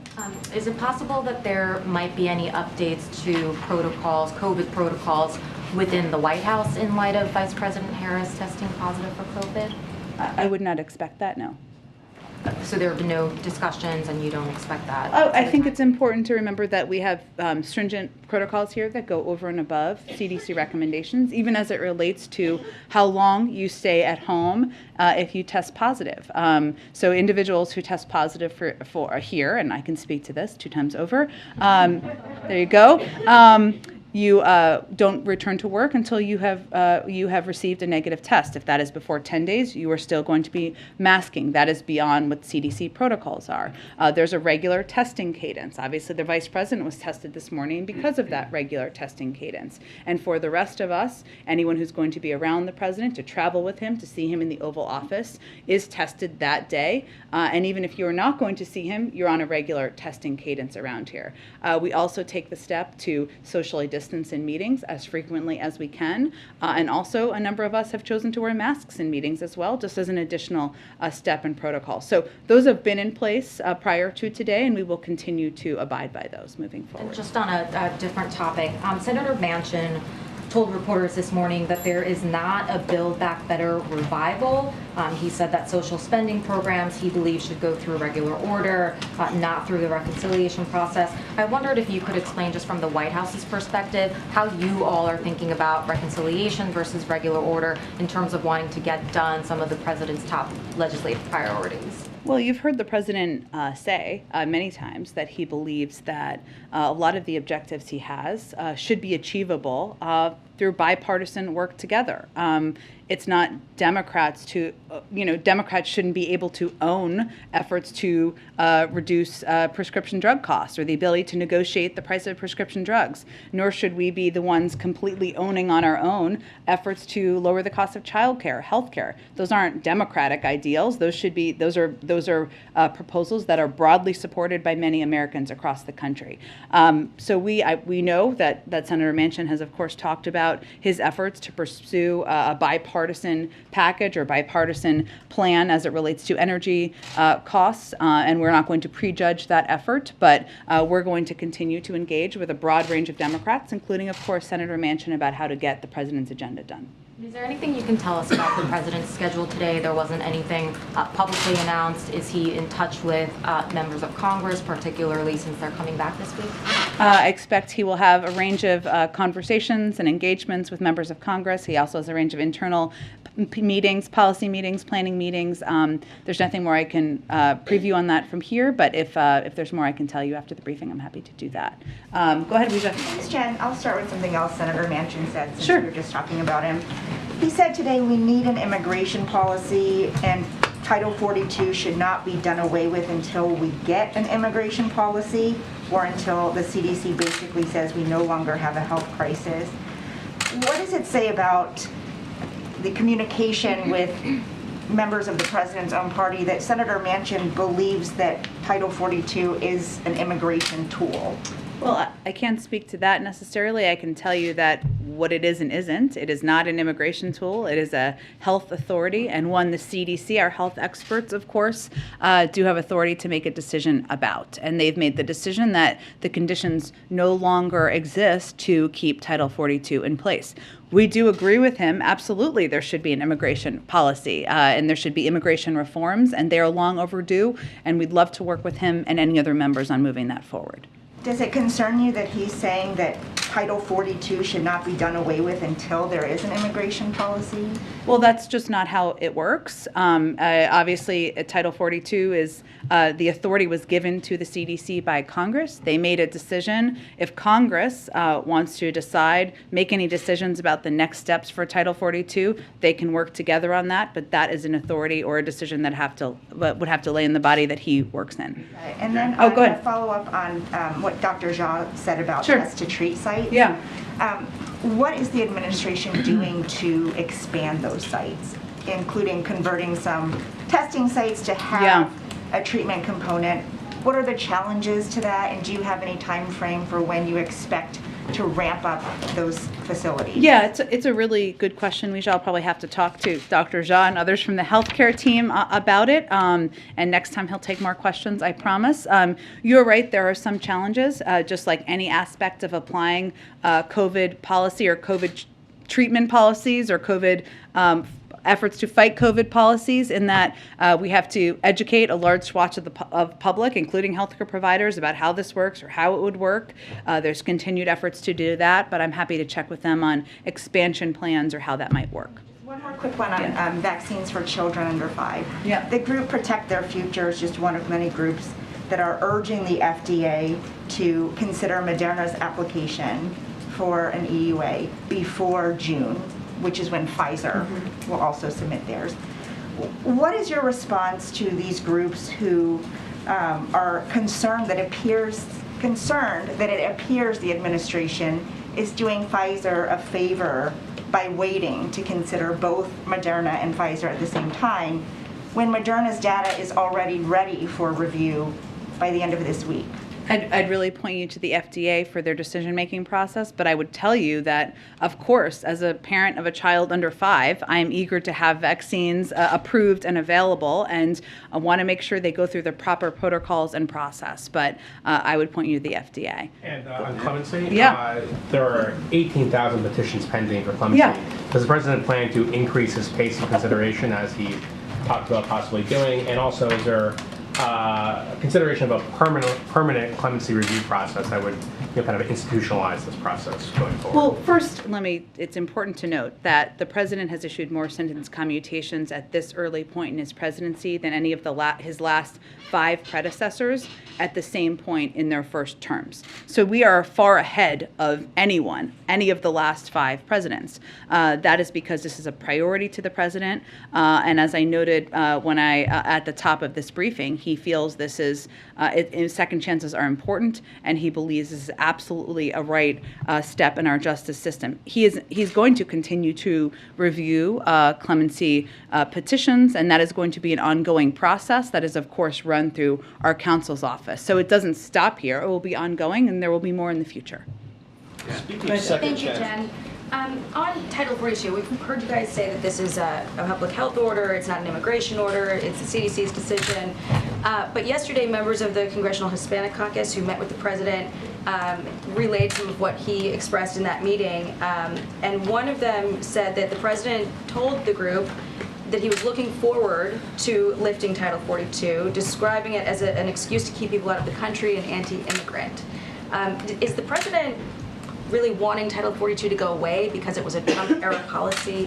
Is it possible that there might be any updates to protocols, COVID protocols, within the White House in light of Vice President Harris testing positive for COVID? I would not expect that, no. So there have been no discussions, and you don't expect that? Oh, I think it's important to remember that we have stringent protocols here that go over and above CDC recommendations, even as it relates to how long you stay at home if you test positive. So individuals who test positive for here, and I can speak to this 2 times over, there you go. You don't return to work until you have received a negative test. If that is before 10 days, you are still going to be masking. That is beyond what CDC protocols are. There's a regular testing cadence. Obviously, the Vice President was tested this morning because of that regular testing cadence. And for the rest of us, anyone who's going to be around the President, to travel with him, to see him in the Oval Office, is tested that day. And even if you are not going to see him, you're on a regular testing cadence around here. We also take the step to socially distance in meetings as frequently as we can, and also a number of us have chosen to wear masks in meetings as well, just as an additional step in protocol. So those have been in place prior to today, and we will continue to abide by those moving forward. And just on a different topic, Senator Manchin told reporters this morning that there is not a Build Back Better revival. He said that social spending programs he believes should go through a regular order, not through the reconciliation process. I wondered if you could explain, just from the White House's perspective, how you all are thinking about reconciliation versus regular order in terms of wanting to get done some of the president's top legislative priorities. Well, you've heard the president say many times that he believes that a lot of the objectives he has should be achievable through bipartisan work together. It's not Democrats Democrats shouldn't be able to own efforts to reduce prescription drug costs or the ability to negotiate the price of prescription drugs, nor should we be the ones completely owning on our own efforts to lower the cost of childcare, healthcare. Those aren't Democratic ideals. Those are proposals that are broadly supported by many Americans across the country. So we know that Senator Manchin has, of course, talked about his efforts to pursue a bipartisan package or bipartisan plan as it relates to energy costs, and we're not going to prejudge that effort, but we're going to continue to engage with a broad range of Democrats, including, of course, Senator Manchin, about how to get the president's agenda done. Is there anything you can tell us about the president's schedule today? There wasn't anything publicly announced. Is he in touch with members of Congress, particularly since they're coming back this week? I expect he will have a range of conversations and engagements with members of Congress. He also has a range of internal meetings, policy meetings, planning meetings. There's nothing more I can preview on that from here, but if there's more I can tell you after the briefing, I'm happy to do that. Go ahead, Weija. Thanks, Jen. I'll start with something else Senator Manchin said, since Sure. we were just talking about him. He said today we need an immigration policy, and Title 42 should not be done away with until we get an immigration policy, or until the CDC basically says we no longer have a health crisis. What does it say about the communication with members of the president's own party that Senator Manchin believes that Title 42 is an immigration tool? Well, I can't speak to that necessarily. I can tell you that what it is and isn't. It is not an immigration tool. It is a health authority, and one the CDC, our health experts, of course, do have authority to make a decision about. And they've made the decision that the conditions no longer exist to keep Title 42 in place. We do agree with him. Absolutely, there should be an immigration policy, and there should be immigration reforms, and they are long overdue. And we'd love to work with him and any other members on moving that forward. Does it concern you that he's saying that Title 42 should not be done away with until there is an immigration policy? Well, that's just not how it works. Obviously, Title 42 is the authority was given to the CDC by Congress. They made a decision. If Congress wants to make any decisions about the next steps for Title 42, they can work together on that. But that is an authority or a decision that would have to lay in the body that he works in. Right. And then go ahead. A follow up on what Dr. Jha said about Sure. test to treat sites. Yeah. What is the administration doing to expand those sites, including converting some testing sites to have a treatment component? What are the challenges to that, and do you have any time frame for when you expect to ramp up those facilities? Yeah, it's a really good question. We shall probably have to talk to Dr. Jha and others from the healthcare team about it. And next time he'll take more questions, I promise. You're right, there are some challenges, just like any aspect of applying COVID policy or COVID treatment policies or COVID efforts to fight COVID policies, in that we have to educate a large swath of the public, including healthcare providers, about how this works or how it would work. There's continued efforts to do that, but I'm happy to check with them on expansion plans or how that might work. One more quick one on vaccines for children under 5. Yeah. The group Protect Their Future is just one of many groups that are urging the FDA to consider Moderna's application for an EUA before June, which is when Pfizer will also submit theirs. What is your response to these groups who are concerned that it appears the administration is doing Pfizer a favor by waiting to consider both Moderna and Pfizer at the same time, when Moderna's data is already ready for review by the end of this week? I'd really point you to the FDA for their decision-making process, but I would tell you that, of course, as a parent of a child under 5, I am eager to have vaccines approved and available, and I want to make sure they go through the proper protocols and process. But I would point you to the FDA. And on clemency, Yeah. there are 18,000 petitions pending for clemency. Yeah. Does the president plan to increase his pace of consideration, as he talked about possibly doing? And also, is there consideration of a permanent clemency review process that would kind of institutionalize this process going forward? Well, first, it's important to note that the president has issued more sentence commutations at this early point in his presidency than any of his last 5 predecessors at the same point in their first terms. So we are far ahead of any of the last 5 presidents. That is because this is a priority to the president. And as I noted at the top of this briefing, he feels this is, second chances are important, and he believes this is absolutely a right step in our justice system. He's going to continue to review clemency petitions, and that is going to be an ongoing process that is, of course, run through our counsel's office. So it doesn't stop here. It will be ongoing, and there will be more in the future. Thank you, Jen. On Title 42, we've heard you guys say that this is a public health order, it's not an immigration order, it's the CDC's decision. But yesterday, members of the Congressional Hispanic Caucus who met with the president relayed some of what he expressed in that meeting. And one of them said that the president told the group that he was looking forward to lifting Title 42, describing it as an excuse to keep people out of the country and anti-immigrant. Is the president really wanting Title 42 to go away because it was a Trump-era policy?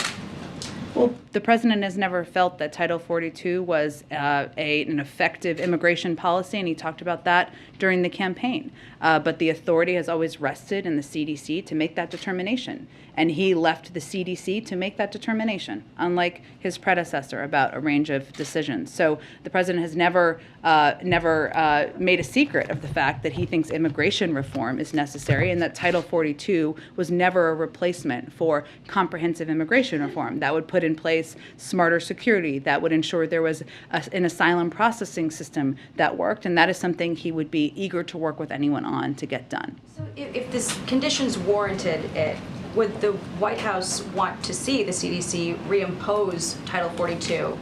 Well, the president has never felt that Title 42 was an effective immigration policy, and he talked about that during the campaign. But the authority has always rested in the CDC to make that determination. And he left the CDC to make that determination, unlike his predecessor about a range of decisions. So the president has never made a secret of the fact that he thinks immigration reform is necessary, and that Title 42 was never a replacement for comprehensive immigration reform that would put in place place smarter security that would ensure there was an asylum processing system that worked, and that is something he would be eager to work with anyone on to get done. So if this conditions warranted it, would the White House want to see the CDC reimpose Title 42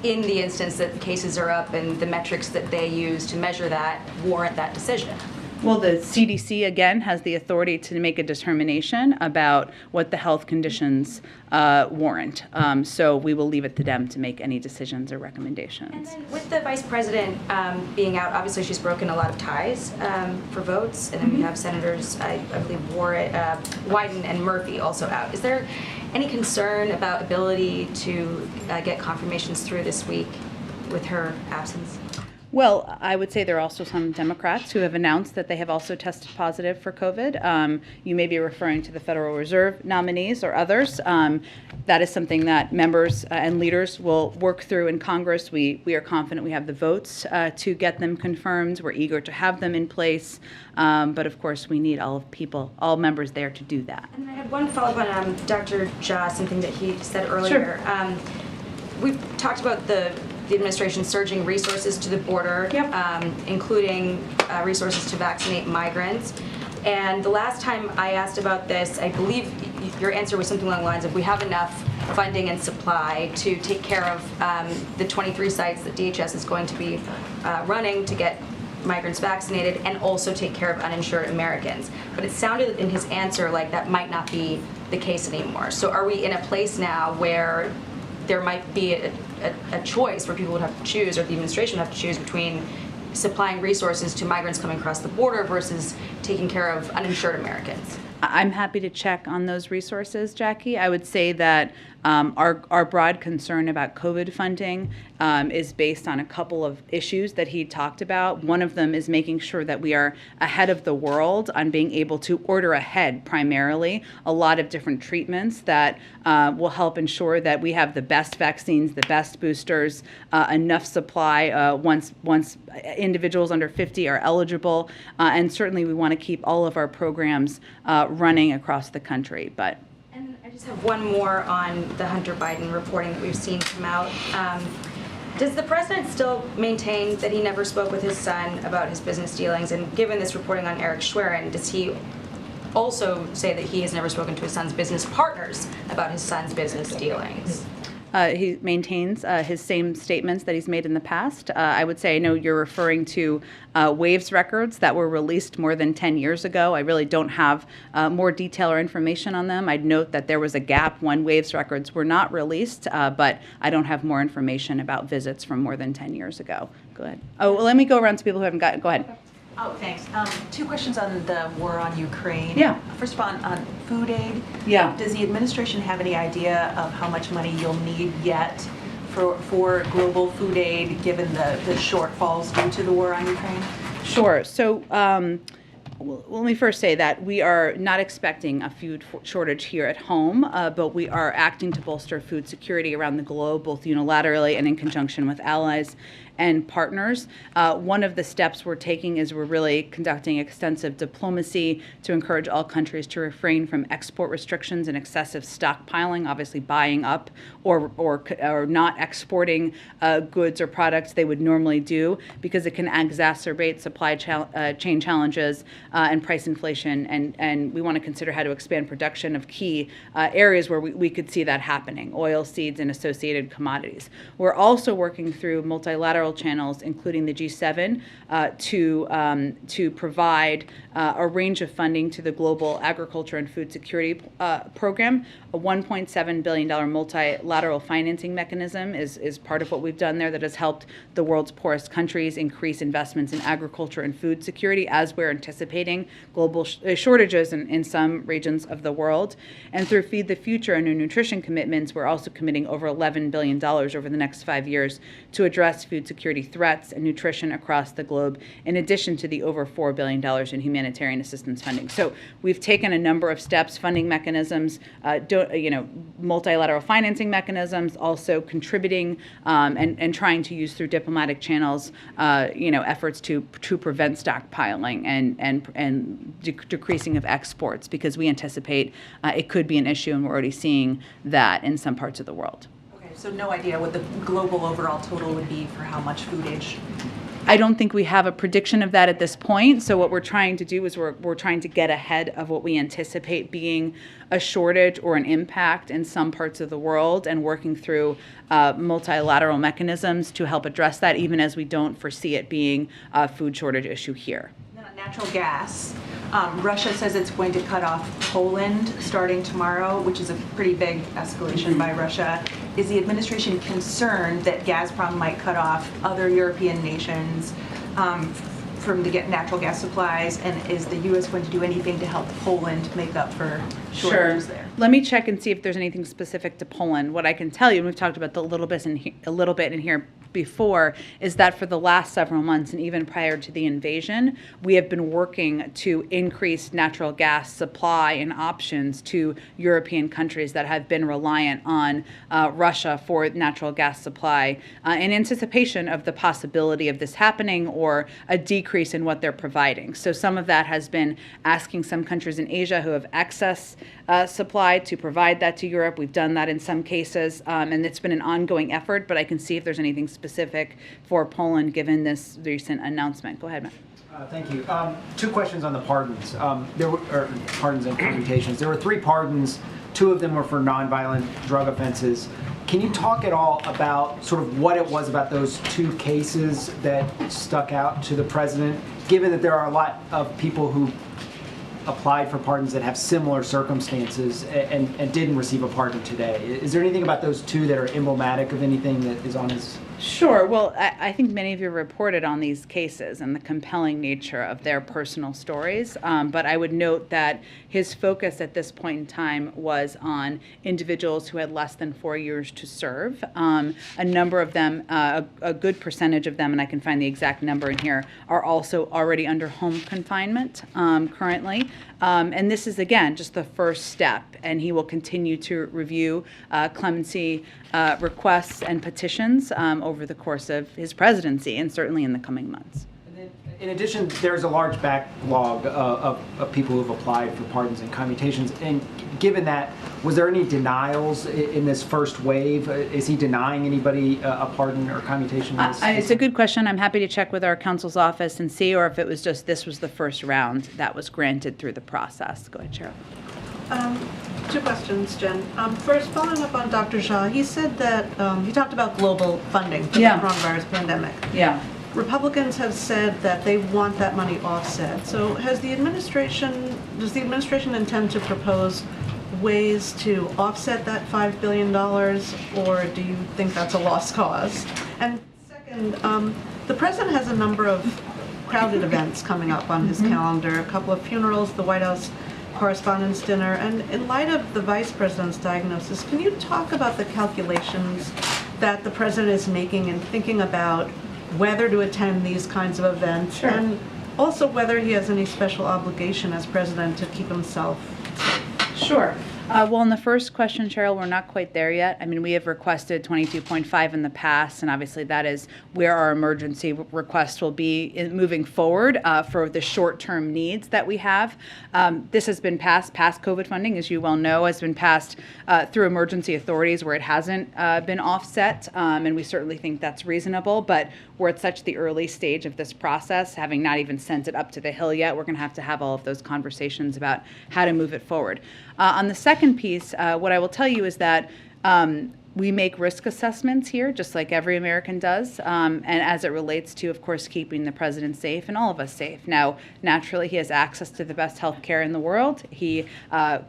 in the instance that the cases are up and the metrics that they use to measure that warrant that decision? Well, the CDC, again, has the authority to make a determination about what the health conditions warrant. So we will leave it to them to make any decisions or recommendations. And then with the vice president being out, obviously she's broken a lot of ties for votes. And then we have Senators, I believe, Wyden and Murphy also out. Is there any concern about ability to get confirmations through this week with her absence? Well, I would say there are also some Democrats who have announced that they have also tested positive for COVID. You may be referring to the Federal Reserve nominees or others. That is something that members and leaders will work through in Congress. We are confident we have the votes to get them confirmed. We're eager to have them in place. But of course, we need all members there to do that. And I had one follow-up on Dr. Jha, something that he said earlier. Sure. We've talked about the administration surging resources to the border, including resources to vaccinate migrants. And the last time I asked about this, I believe your answer was something along the lines of we have enough funding and supply to take care of the 23 sites that DHS is going to be running to get migrants vaccinated and also take care of uninsured Americans. But it sounded in his answer like that might not be the case anymore. So are we in a place now where there might be a choice where people would have to choose, or the administration would have to choose between supplying resources to migrants coming across the border versus taking care of uninsured Americans? I'm happy to check on those resources, Jackie. I would say that our broad concern about COVID funding is based on a couple of issues that he talked about. One of them is making sure that we are ahead of the world on being able to order ahead, primarily, a lot of different treatments that will help ensure that we have the best vaccines, the best boosters, enough supply once individuals under 50 are eligible, and certainly we want to keep all of our programs running across the country. And I just have one more on the Hunter Biden reporting that we've seen come out. Does the president still maintain that he never spoke with his son about his business dealings? And given this reporting on Eric Schwerin, does he also say that he has never spoken to his son's business partners about his son's business dealings? He maintains his same statements that he's made in the past. I would say, I know you're referring to Waves records that were released more than 10 years ago. I really don't have more detail or information on them. I'd note that there was a gap when Waves records were not released, but I don't have more information about visits from more than 10 years ago. Go ahead. Oh, well, let me go around to people who haven't got. Go ahead. Oh, thanks. Two questions on the war on Ukraine. Yeah. First of all, on food aid. Yeah. Does the administration have any idea of how much money you'll need yet for global food aid, given the shortfalls due to the war on Ukraine? Sure. So well, let me first say that we are not expecting a food shortage here at home, but we are acting to bolster food security around the globe, both unilaterally and in conjunction with allies and partners. One of the steps we're taking is we're really conducting extensive diplomacy to encourage all countries to refrain from export restrictions and excessive stockpiling, obviously buying up or not exporting goods or products they would normally do, because it can exacerbate supply chain challenges and price inflation. And we want to consider how to expand production of key areas where we could see that happening: oil, seeds, and associated commodities. We're also working through multilateral channels, including the G7, to provide a range of funding to the Global Agriculture and Food Security Program. A $1.7 billion multilateral financing mechanism is part of what we've done there that has helped the world's poorest countries increase investments in agriculture and food security as we're anticipating global shortages in some regions of the world. And through Feed the Future and new nutrition commitments, we're also committing over $11 billion over the next 5 years to address food security security threats and nutrition across the globe, in addition to the over $4 billion in humanitarian assistance funding. So we've taken a number of steps, funding mechanisms, multilateral financing mechanisms, also contributing and trying to use through diplomatic channels, efforts to prevent stockpiling and decreasing of exports, because we anticipate it could be an issue, and we're already seeing that in some parts of the world. Okay, so no idea what the global overall total would be for how much food aid. I don't think we have a prediction of that at this point. So what we're trying to do is we're trying to get ahead of what we anticipate being a shortage or an impact in some parts of the world, and working through multilateral mechanisms to help address that, even as we don't foresee it being a food shortage issue here. Then on natural gas, Russia says it's going to cut off Poland starting tomorrow, which is a pretty big escalation by Russia. Is the administration concerned that Gazprom might cut off other European nations from the natural gas supplies? And is the U.S. going to do anything to help Poland make up for shortages there? Let me check and see if there's anything specific to Poland. What I can tell you, and we've talked about a little bit in here before, is that for the last several months, and even prior to the invasion, we have been working to increase natural gas supply and options to European countries that have been reliant on Russia for natural gas supply, in anticipation of the possibility of this happening or a decrease in what they're providing. So some of that has been asking some countries in Asia who have excess supply to provide that to Europe. We've done that in some cases, and it's been an ongoing effort, but I can see if there's anything specific for Poland given this recent announcement. Go ahead, Matt. Thank you. Two questions on the pardons. Pardons and commutations. There were 3 pardons. 2 of them were for nonviolent drug offenses. Can you talk at all about sort of what it was about those 2 cases that stuck out to the president, given that there are a lot of people who applied for pardons that have similar circumstances and didn't receive a pardon today? Is there anything about those 2 that are emblematic of anything that is on his? Sure. Well, I think many of you reported on these cases and the compelling nature of their personal stories. But I would note that his focus at this point in time was on individuals who had less than 4 years to serve. A number of them, a good percentage of them, and I can find the exact number in here, are also already under home confinement currently. And this is, again, just the first step. And he will continue to review clemency requests and petitions over the course of his presidency, and certainly in the coming months. In addition, there's a large backlog of people who have applied for pardons and commutations. And given that, was there any denials in this first wave? Is he denying anybody a pardon or commutation? It's a good question. I'm happy to check with our counsel's office and see, or if it was just this was the first round that was granted through the process. Go ahead, Cheryl. 2 questions, Jen. First, following up on Dr. Shah, he said that he talked about global funding for the coronavirus pandemic. Yeah. Republicans have said that they want that money offset. So does the administration intend to propose ways to offset that $5 billion, or do you think that's a lost cause? And second, the president has a number of crowded events coming up on his calendar, a couple of funerals, the White House Correspondents' Dinner, and in light of the vice president's diagnosis, can you talk about the calculations that the president is making in thinking about whether to attend these kinds of events, Sure. and also whether he has any special obligation as president to keep himself safe? Sure. Well, on the first question, Cheryl, we're not quite there yet. I mean, we have requested 22.5 in the past, and obviously that is where our emergency request will be moving forward for the short-term needs that we have. This has been past COVID funding, as you well know, has been passed through emergency authorities where it hasn't been offset, and we certainly think that's reasonable, but we're at such the early stage of this process, having not even sent it up to the Hill yet. We're going to have all of those conversations about how to move it forward. On the second piece, what I will tell you is that we make risk assessments here, just like every American does, and as it relates to, of course, keeping the president safe and all of us safe. Now, naturally, he has access to the best health care in the world. He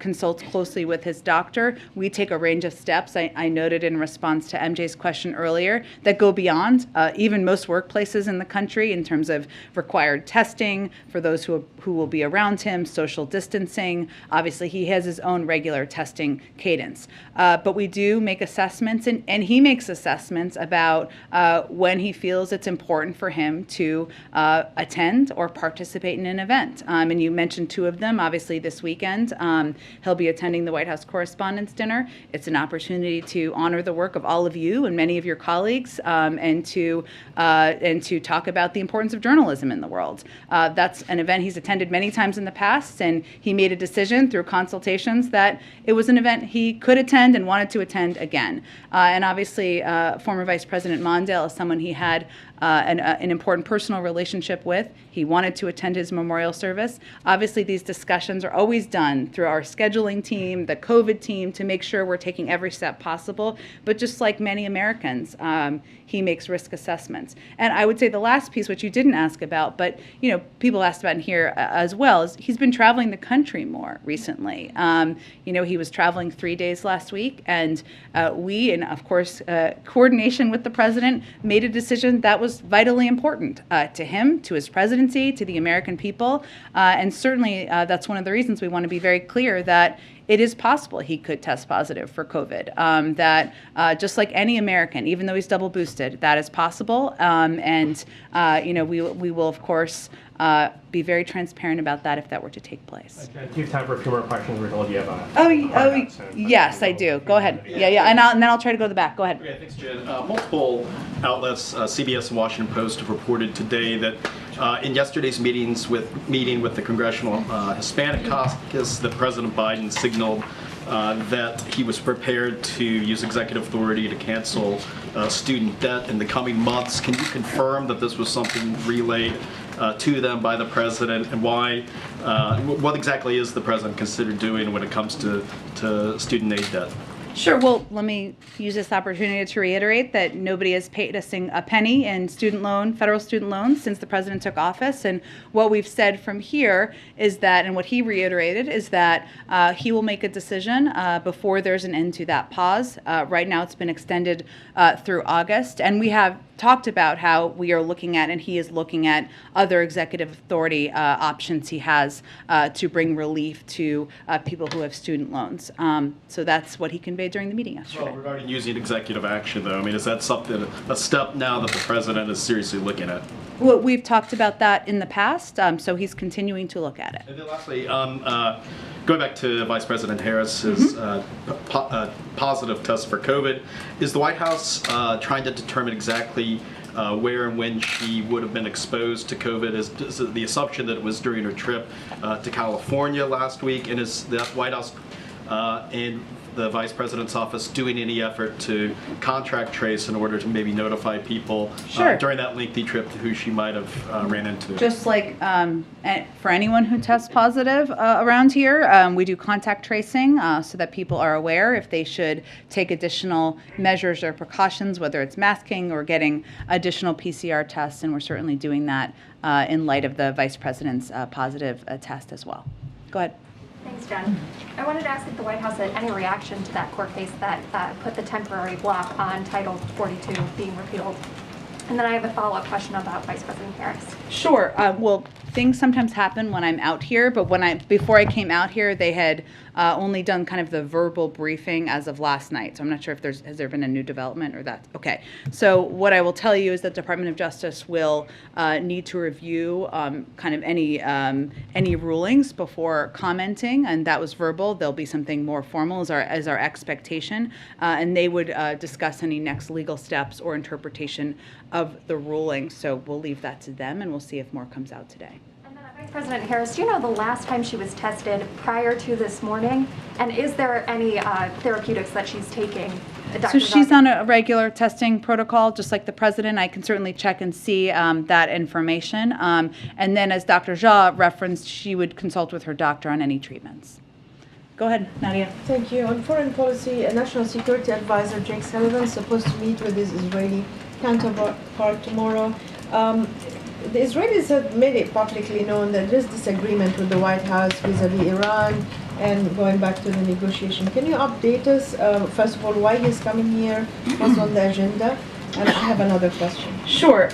consults closely with his doctor. We take a range of steps, I noted in response to MJ's question earlier, that go beyond even most workplaces in the country in terms of required testing for those who will be around him, social distancing. Obviously, he has his own regular testing cadence. But we do make assessments assessments, and he makes assessments about when he feels it's important for him to attend or participate in an event. And you mentioned two of them. Obviously, this weekend, he'll be attending the White House Correspondents' Dinner. It's an opportunity to honor the work of all of you and many of your colleagues, and to talk about the importance of journalism in the world. That's an event he's attended many times in the past, and he made a decision through consultations that it was an event he could attend and wanted to attend again. And obviously, former Vice President Mondale is someone he had an important personal relationship with. He wanted to attend his memorial service. Obviously, these discussions are always done through our scheduling team, the COVID team, to make sure we're taking every step possible. But just like many Americans, he makes risk assessments. And I would say the last piece, which you didn't ask about, but people asked about in here as well, is he's been traveling the country more recently. He was traveling 3 days last week, and we, and of course, coordination with the president, made a decision that was vitally important to him, to his presidency, to the American people. And certainly that's one of the reasons we want to be very clear that it is possible he could test positive for COVID. That just like any American, even though he's double boosted, that is possible. We will, of course, be very transparent about that if that were to take place. Do you have time for a few more questions? We're told you have Yes, I do. Go ahead. Yeah, and then I'll try to go to the back. Go ahead. Okay, thanks, Jen. Multiple outlets, CBS and Washington Post, have reported today that in yesterday's meeting with the Congressional Hispanic Caucus, that President Biden signaled that he was prepared to use executive authority to cancel student debt in the coming months. Can you confirm that this was something relayed to them by the president, and why? What exactly is the president considered doing when it comes to student aid debt? Sure. Well, let me use this opportunity to reiterate that nobody has paid us a penny in federal student loans since the president took office. And what we've said from here is that, and what he reiterated, is that he will make a decision before there's an end to that pause. Right now, it's been extended through August, and we have talked about how we are looking at, and he is looking at, other executive authority options he has to bring relief to people who have student loans. So that's what he conveyed during the meeting yesterday. Well, regarding using executive action, though, I mean, is that a step now that the president is seriously looking at? Well, we've talked about that in the past, so he's continuing to look at it. And then lastly, going back to Vice President Harris's positive test for COVID, is the White House trying to determine exactly where and when she would have been exposed to COVID? Is the assumption that it was during her trip to California last week? And is the White House and the Vice President's office doing any effort to contract trace in order to maybe notify people during that lengthy trip who she might have ran into? Just like for anyone who tests positive around here, we do contact tracing so that people are aware if they should take additional measures or precautions, whether it's masking or getting additional PCR tests, and we're certainly doing that in light of the Vice President's positive test as well. Go ahead. Thanks, Jen. I wanted to ask if the White House had any reaction to that court case that put the temporary block on Title 42 being repealed. And then I have a follow-up question about Vice President Harris. Sure. Well, things sometimes happen when I'm out here, but before I came out here, they had only done kind of the verbal briefing as of last night. So I'm not sure if has there been a new development or that. Okay. So what I will tell you is that the Department of Justice will need to review kind of any rulings before commenting, and that was verbal. There'll be something more formal as our expectation, and they would discuss any next legal steps or interpretation of the ruling. So we'll leave that to them, and we'll see if more comes out today. Vice President Harris, do you know the last time she was tested prior to this morning? And is there any therapeutics that she's taking? So she's on a regular testing protocol, just like the president. I can certainly check and see that information. And then, as Dr. Jha referenced, she would consult with her doctor on any treatments. Go ahead, Nadia. Thank you. On foreign policy, a national security advisor, Jake Sullivan, is supposed to meet with his Israeli counterpart tomorrow. The Israelis have made it publicly known that there is disagreement with the White House vis-a-vis Iran and going back to the negotiation. Can you update us, first of all, why he's coming here, what's on the agenda, And I have another question. Sure.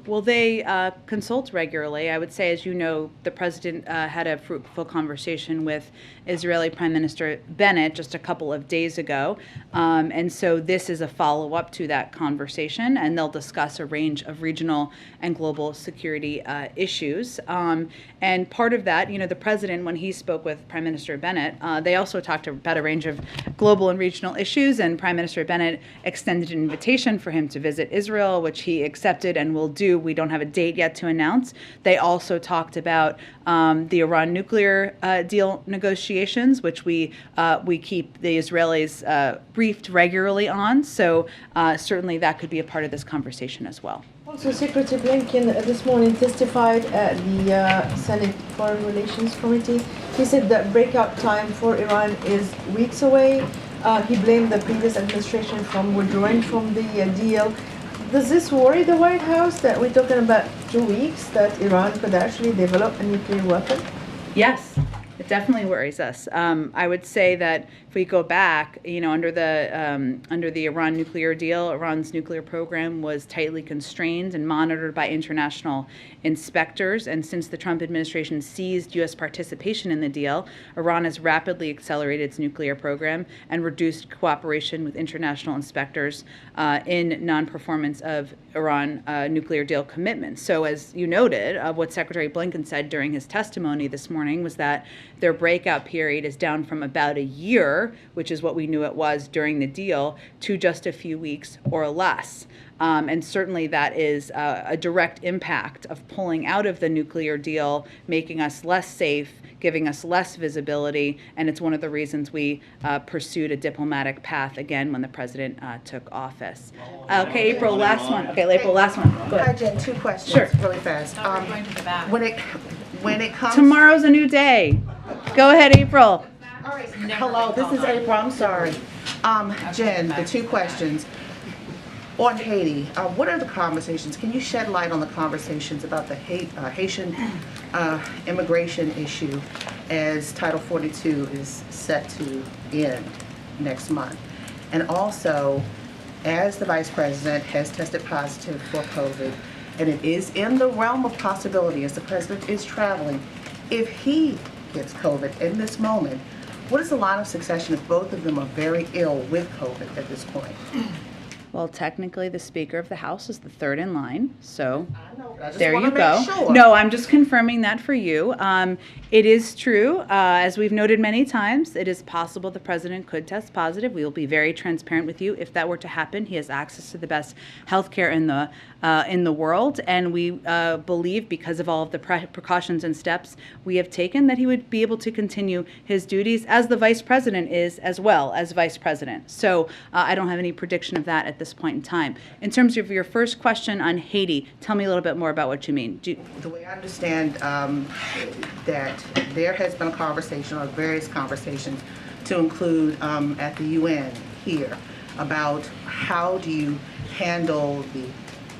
Well, they consult regularly. I would say, as you know, the president had a fruitful conversation with Israeli Prime Minister Bennett just a couple of days ago. And so this is a follow-up to that conversation, and they'll discuss a range of regional and global security issues. And part of that, the president, when he spoke with Prime Minister Bennett, they also talked about a range of global and regional issues, and Prime Minister Bennett extended an invitation for him to visit Israel, which he accepted and will do. We don't have a date yet to announce. They also talked about the Iran nuclear deal negotiations, which we keep the Israelis briefed regularly on. So certainly that could be a part of this conversation as well. Also, Secretary Blinken this morning testified at the Senate Foreign Relations Committee. He said that breakout time for Iran is weeks away. He blamed the previous administration from withdrawing from the deal. Does this worry the White House that we're talking about 2 weeks that Iran could actually develop a nuclear weapon? Yes, it definitely worries us. I would say that if we go back, under the Iran nuclear deal, Iran's nuclear program was tightly constrained and monitored by international inspectors. And since the Trump administration seized U.S. participation in the deal, Iran has rapidly accelerated its nuclear program and reduced cooperation with international inspectors in non-performance of Iran nuclear deal commitments. So, as you noted, what Secretary Blinken said during his testimony this morning was that their breakout period is down from about a year, which is what we knew it was during the deal, to just a few weeks or less. And certainly that is a direct impact of pulling out of the nuclear deal, making us less safe, giving us less visibility, and it's one of the reasons we pursued a diplomatic path again when the president took office. Okay, April, last one. Okay, April, last one. Go ahead. Hi, Jen. 2 questions, Sure. really fast. When it comes, Tomorrow's a new day. Go ahead, April. hello, this is April. I'm sorry. Jen, the 2 questions. On Haiti, what are the conversations? Can you shed light on the conversations about the Haitian immigration issue as Title 42 is set to end next month? And also, as the Vice President has tested positive for COVID, and it is in the realm of possibility as the President is traveling, if he gets COVID in this moment, what is the line of succession if both of them are very ill with COVID at this point? Well, technically, the Speaker of the House is the third in line, so I just there wanna you make go. sure. No, I'm just confirming that for you. It is true, as we've noted many times, it is possible the President could test positive. We will be very transparent with you. If that were to happen, he has access to the best health care in the world, and we believe, because of all of the precautions and steps we have taken, that he would be able to continue his duties as the Vice President is as well as Vice President. So I don't have any prediction of that at this point in time. In terms of your first question on Haiti, tell me a little bit more about what you mean. The way I understand that there has been a conversation, or various conversations, to include at the UN here, about how do you handle the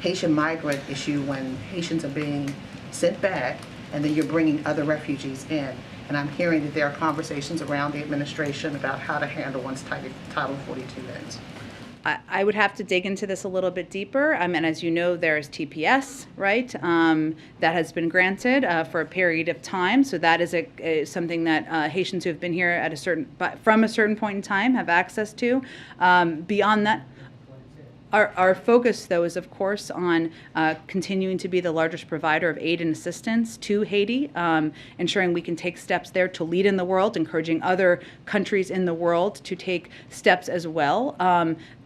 Haitian migrant issue when Haitians are being sent back and then you're bringing other refugees in. And I'm hearing that there are conversations around the administration about how to handle once Title 42 ends. I would have to dig into this a little bit deeper. And as you know, there's TPS, right? That has been granted for a period of time. So that is something that Haitians who have been here from a certain point in time have access to. Beyond that, our focus, though, is, of course, on continuing to be the largest provider of aid and assistance to Haiti, ensuring we can take steps there to lead in the world, encouraging other countries in the world to take steps as well.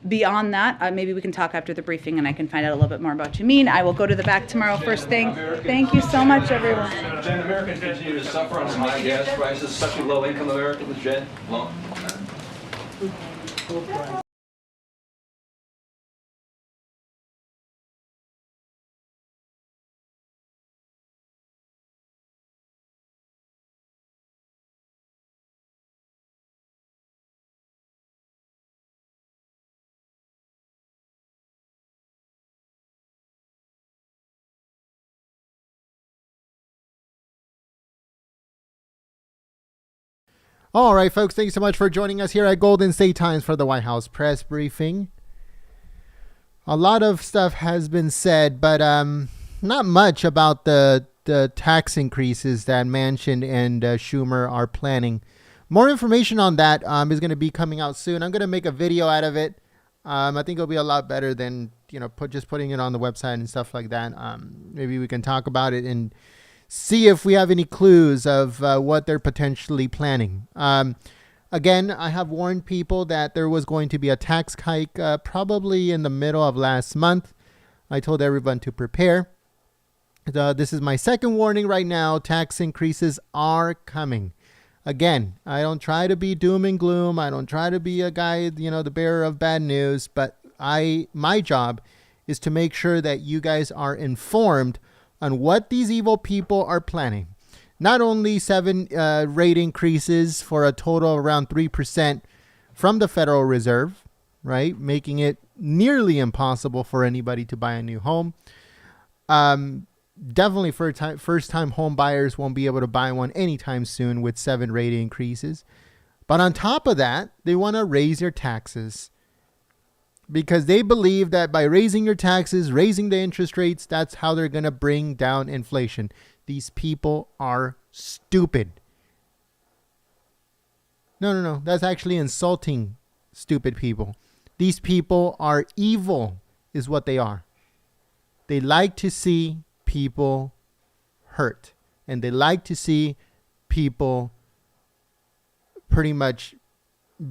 Beyond that, maybe we can talk after the briefing and I can find out a little bit more about what you mean. I will go to the back tomorrow first thing. Thank you so much, everyone. Jen, Americans continue to suffer under high gas prices, especially low-income Americans, Jen. All right, folks, thank you so much for joining us here at Golden State Times for the White House press briefing. a lot of stuff has been said, but not much about the tax increases that Manchin and Schumer are planning. More information on that is going to be coming out soon. I'm going to make a video out of it. I think it'll be a lot better than just putting it on the website and stuff like that. Maybe we can talk about it and see if we have any clues of what they're potentially planning. Again, I have warned people that there was going to be a tax hike probably in the middle of last month. I told everyone to prepare. This is my second warning right now. Tax increases are coming. Again, I don't try to be doom and gloom. I don't try to be a guy, the bearer of bad news. But my job is to make sure that you guys are informed on what these evil people are planning. Not only 7 rate increases for a total of around 3% from the Federal Reserve, right? Making it nearly impossible for anybody to buy a new home. Definitely first-time home buyers won't be able to buy one anytime soon with 7 rate increases. But on top of that, they want to raise your taxes. Because they believe that by raising your taxes, raising the interest rates, that's how they're going to bring down inflation. These people are stupid. No. That's actually insulting stupid people. These people are evil, is what they are. They like to see people hurt. And they like to see people pretty much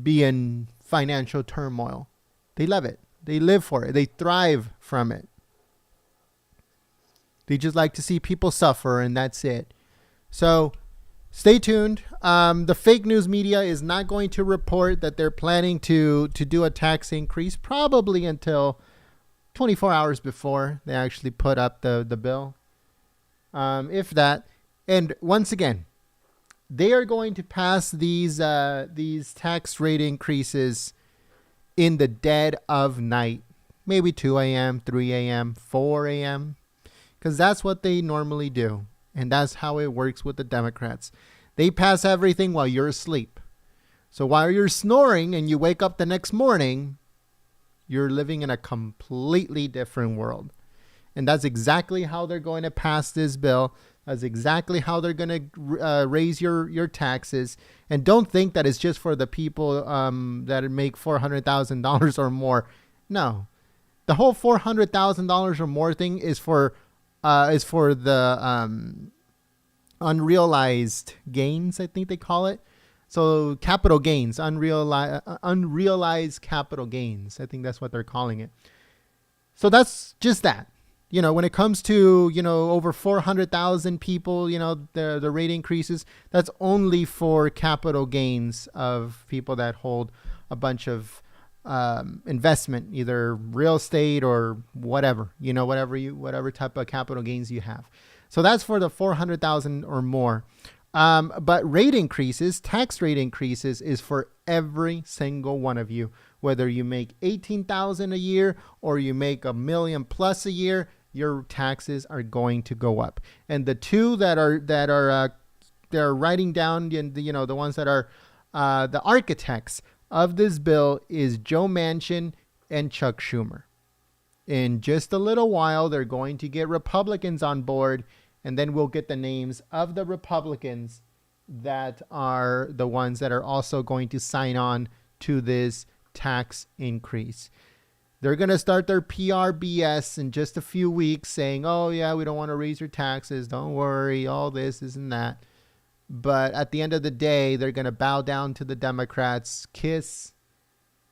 be in financial turmoil. They love it. They live for it. They thrive from it. They just like to see people suffer, and that's it. So stay tuned. The fake news media is not going to report that they're planning to do a tax increase, probably until 24 hours before they actually put up the bill. If that. And once again, they are going to pass these tax rate increases in the dead of night. Maybe 2 a.m., 3 a.m., 4 a.m., because that's what they normally do. And that's how it works with the Democrats. They pass everything while you're asleep. So while you're snoring and you wake up the next morning, you're living in a completely different world. And that's exactly how they're going to pass this bill. That's exactly how they're going to raise your taxes. And don't think that it's just for the people that make $400,000 or more. No. The whole $400,000 or more thing is for the unrealized gains, I think they call it. So capital gains, unrealized capital gains. I think that's what they're calling it. So that's just that. When it comes to, over 400,000 people, the rate increases, that's only for capital gains of people that hold a bunch of investment, either real estate or whatever, whatever type of capital gains you have. So that's for the 400,000 or more. But rate increases, tax rate increases is for every single one of you, whether you make 18,000 a year or you make $1 million plus a year, your taxes are going to go up. And the two that are writing down, the ones that are the architects of this bill is Joe Manchin and Chuck Schumer. In just a little while, they're going to get Republicans on board, and then we'll get the names of the Republicans that are the ones that are also going to sign on to this tax increase. They're going to start their PR BS in just a few weeks saying, oh, yeah, we don't want to raise your taxes. Don't worry, all this and that. But at the end of the day, they're going to bow down to the Democrats, kiss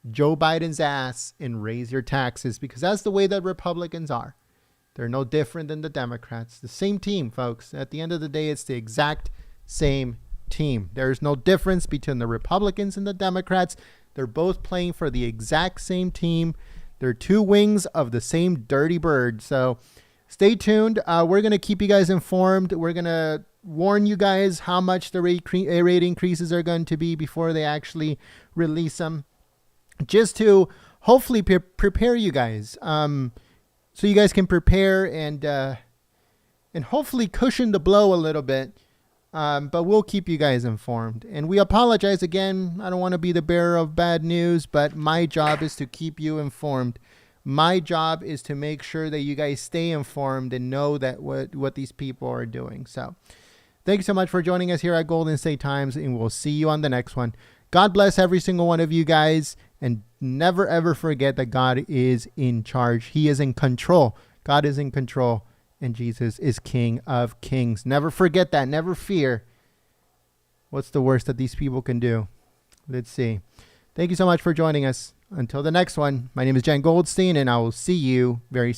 Joe Biden's ass, and raise your taxes, because that's the way that Republicans are. They're no different than the Democrats. The same team, folks. At the end of the day, it's the exact same team. There's no difference between the Republicans and the Democrats. They're both playing for the exact same team. They're two wings of the same dirty bird. So stay tuned. We're going to keep you guys informed. We're going to warn you guys how much the rate increases are going to be before they actually release them, just to hopefully prepare you guys, so you guys can prepare and hopefully cushion the blow a little bit. But we'll keep you guys informed. And we apologize again. I don't want to be the bearer of bad news, but my job is to keep you informed My job is to make sure that you guys stay informed and know that what these people are doing. So thank you so much for joining us here at Golden State Times, and we'll see you on the next one. God bless every single one of you guys, and never ever forget that God is in charge. He is in control. God is in control, and Jesus is King of Kings. Never forget that. Never fear. What's the worst that these people can do? Let's see. Thank you so much for joining us. Until the next one, my name is Jen Goldstein, and I will see you very soon.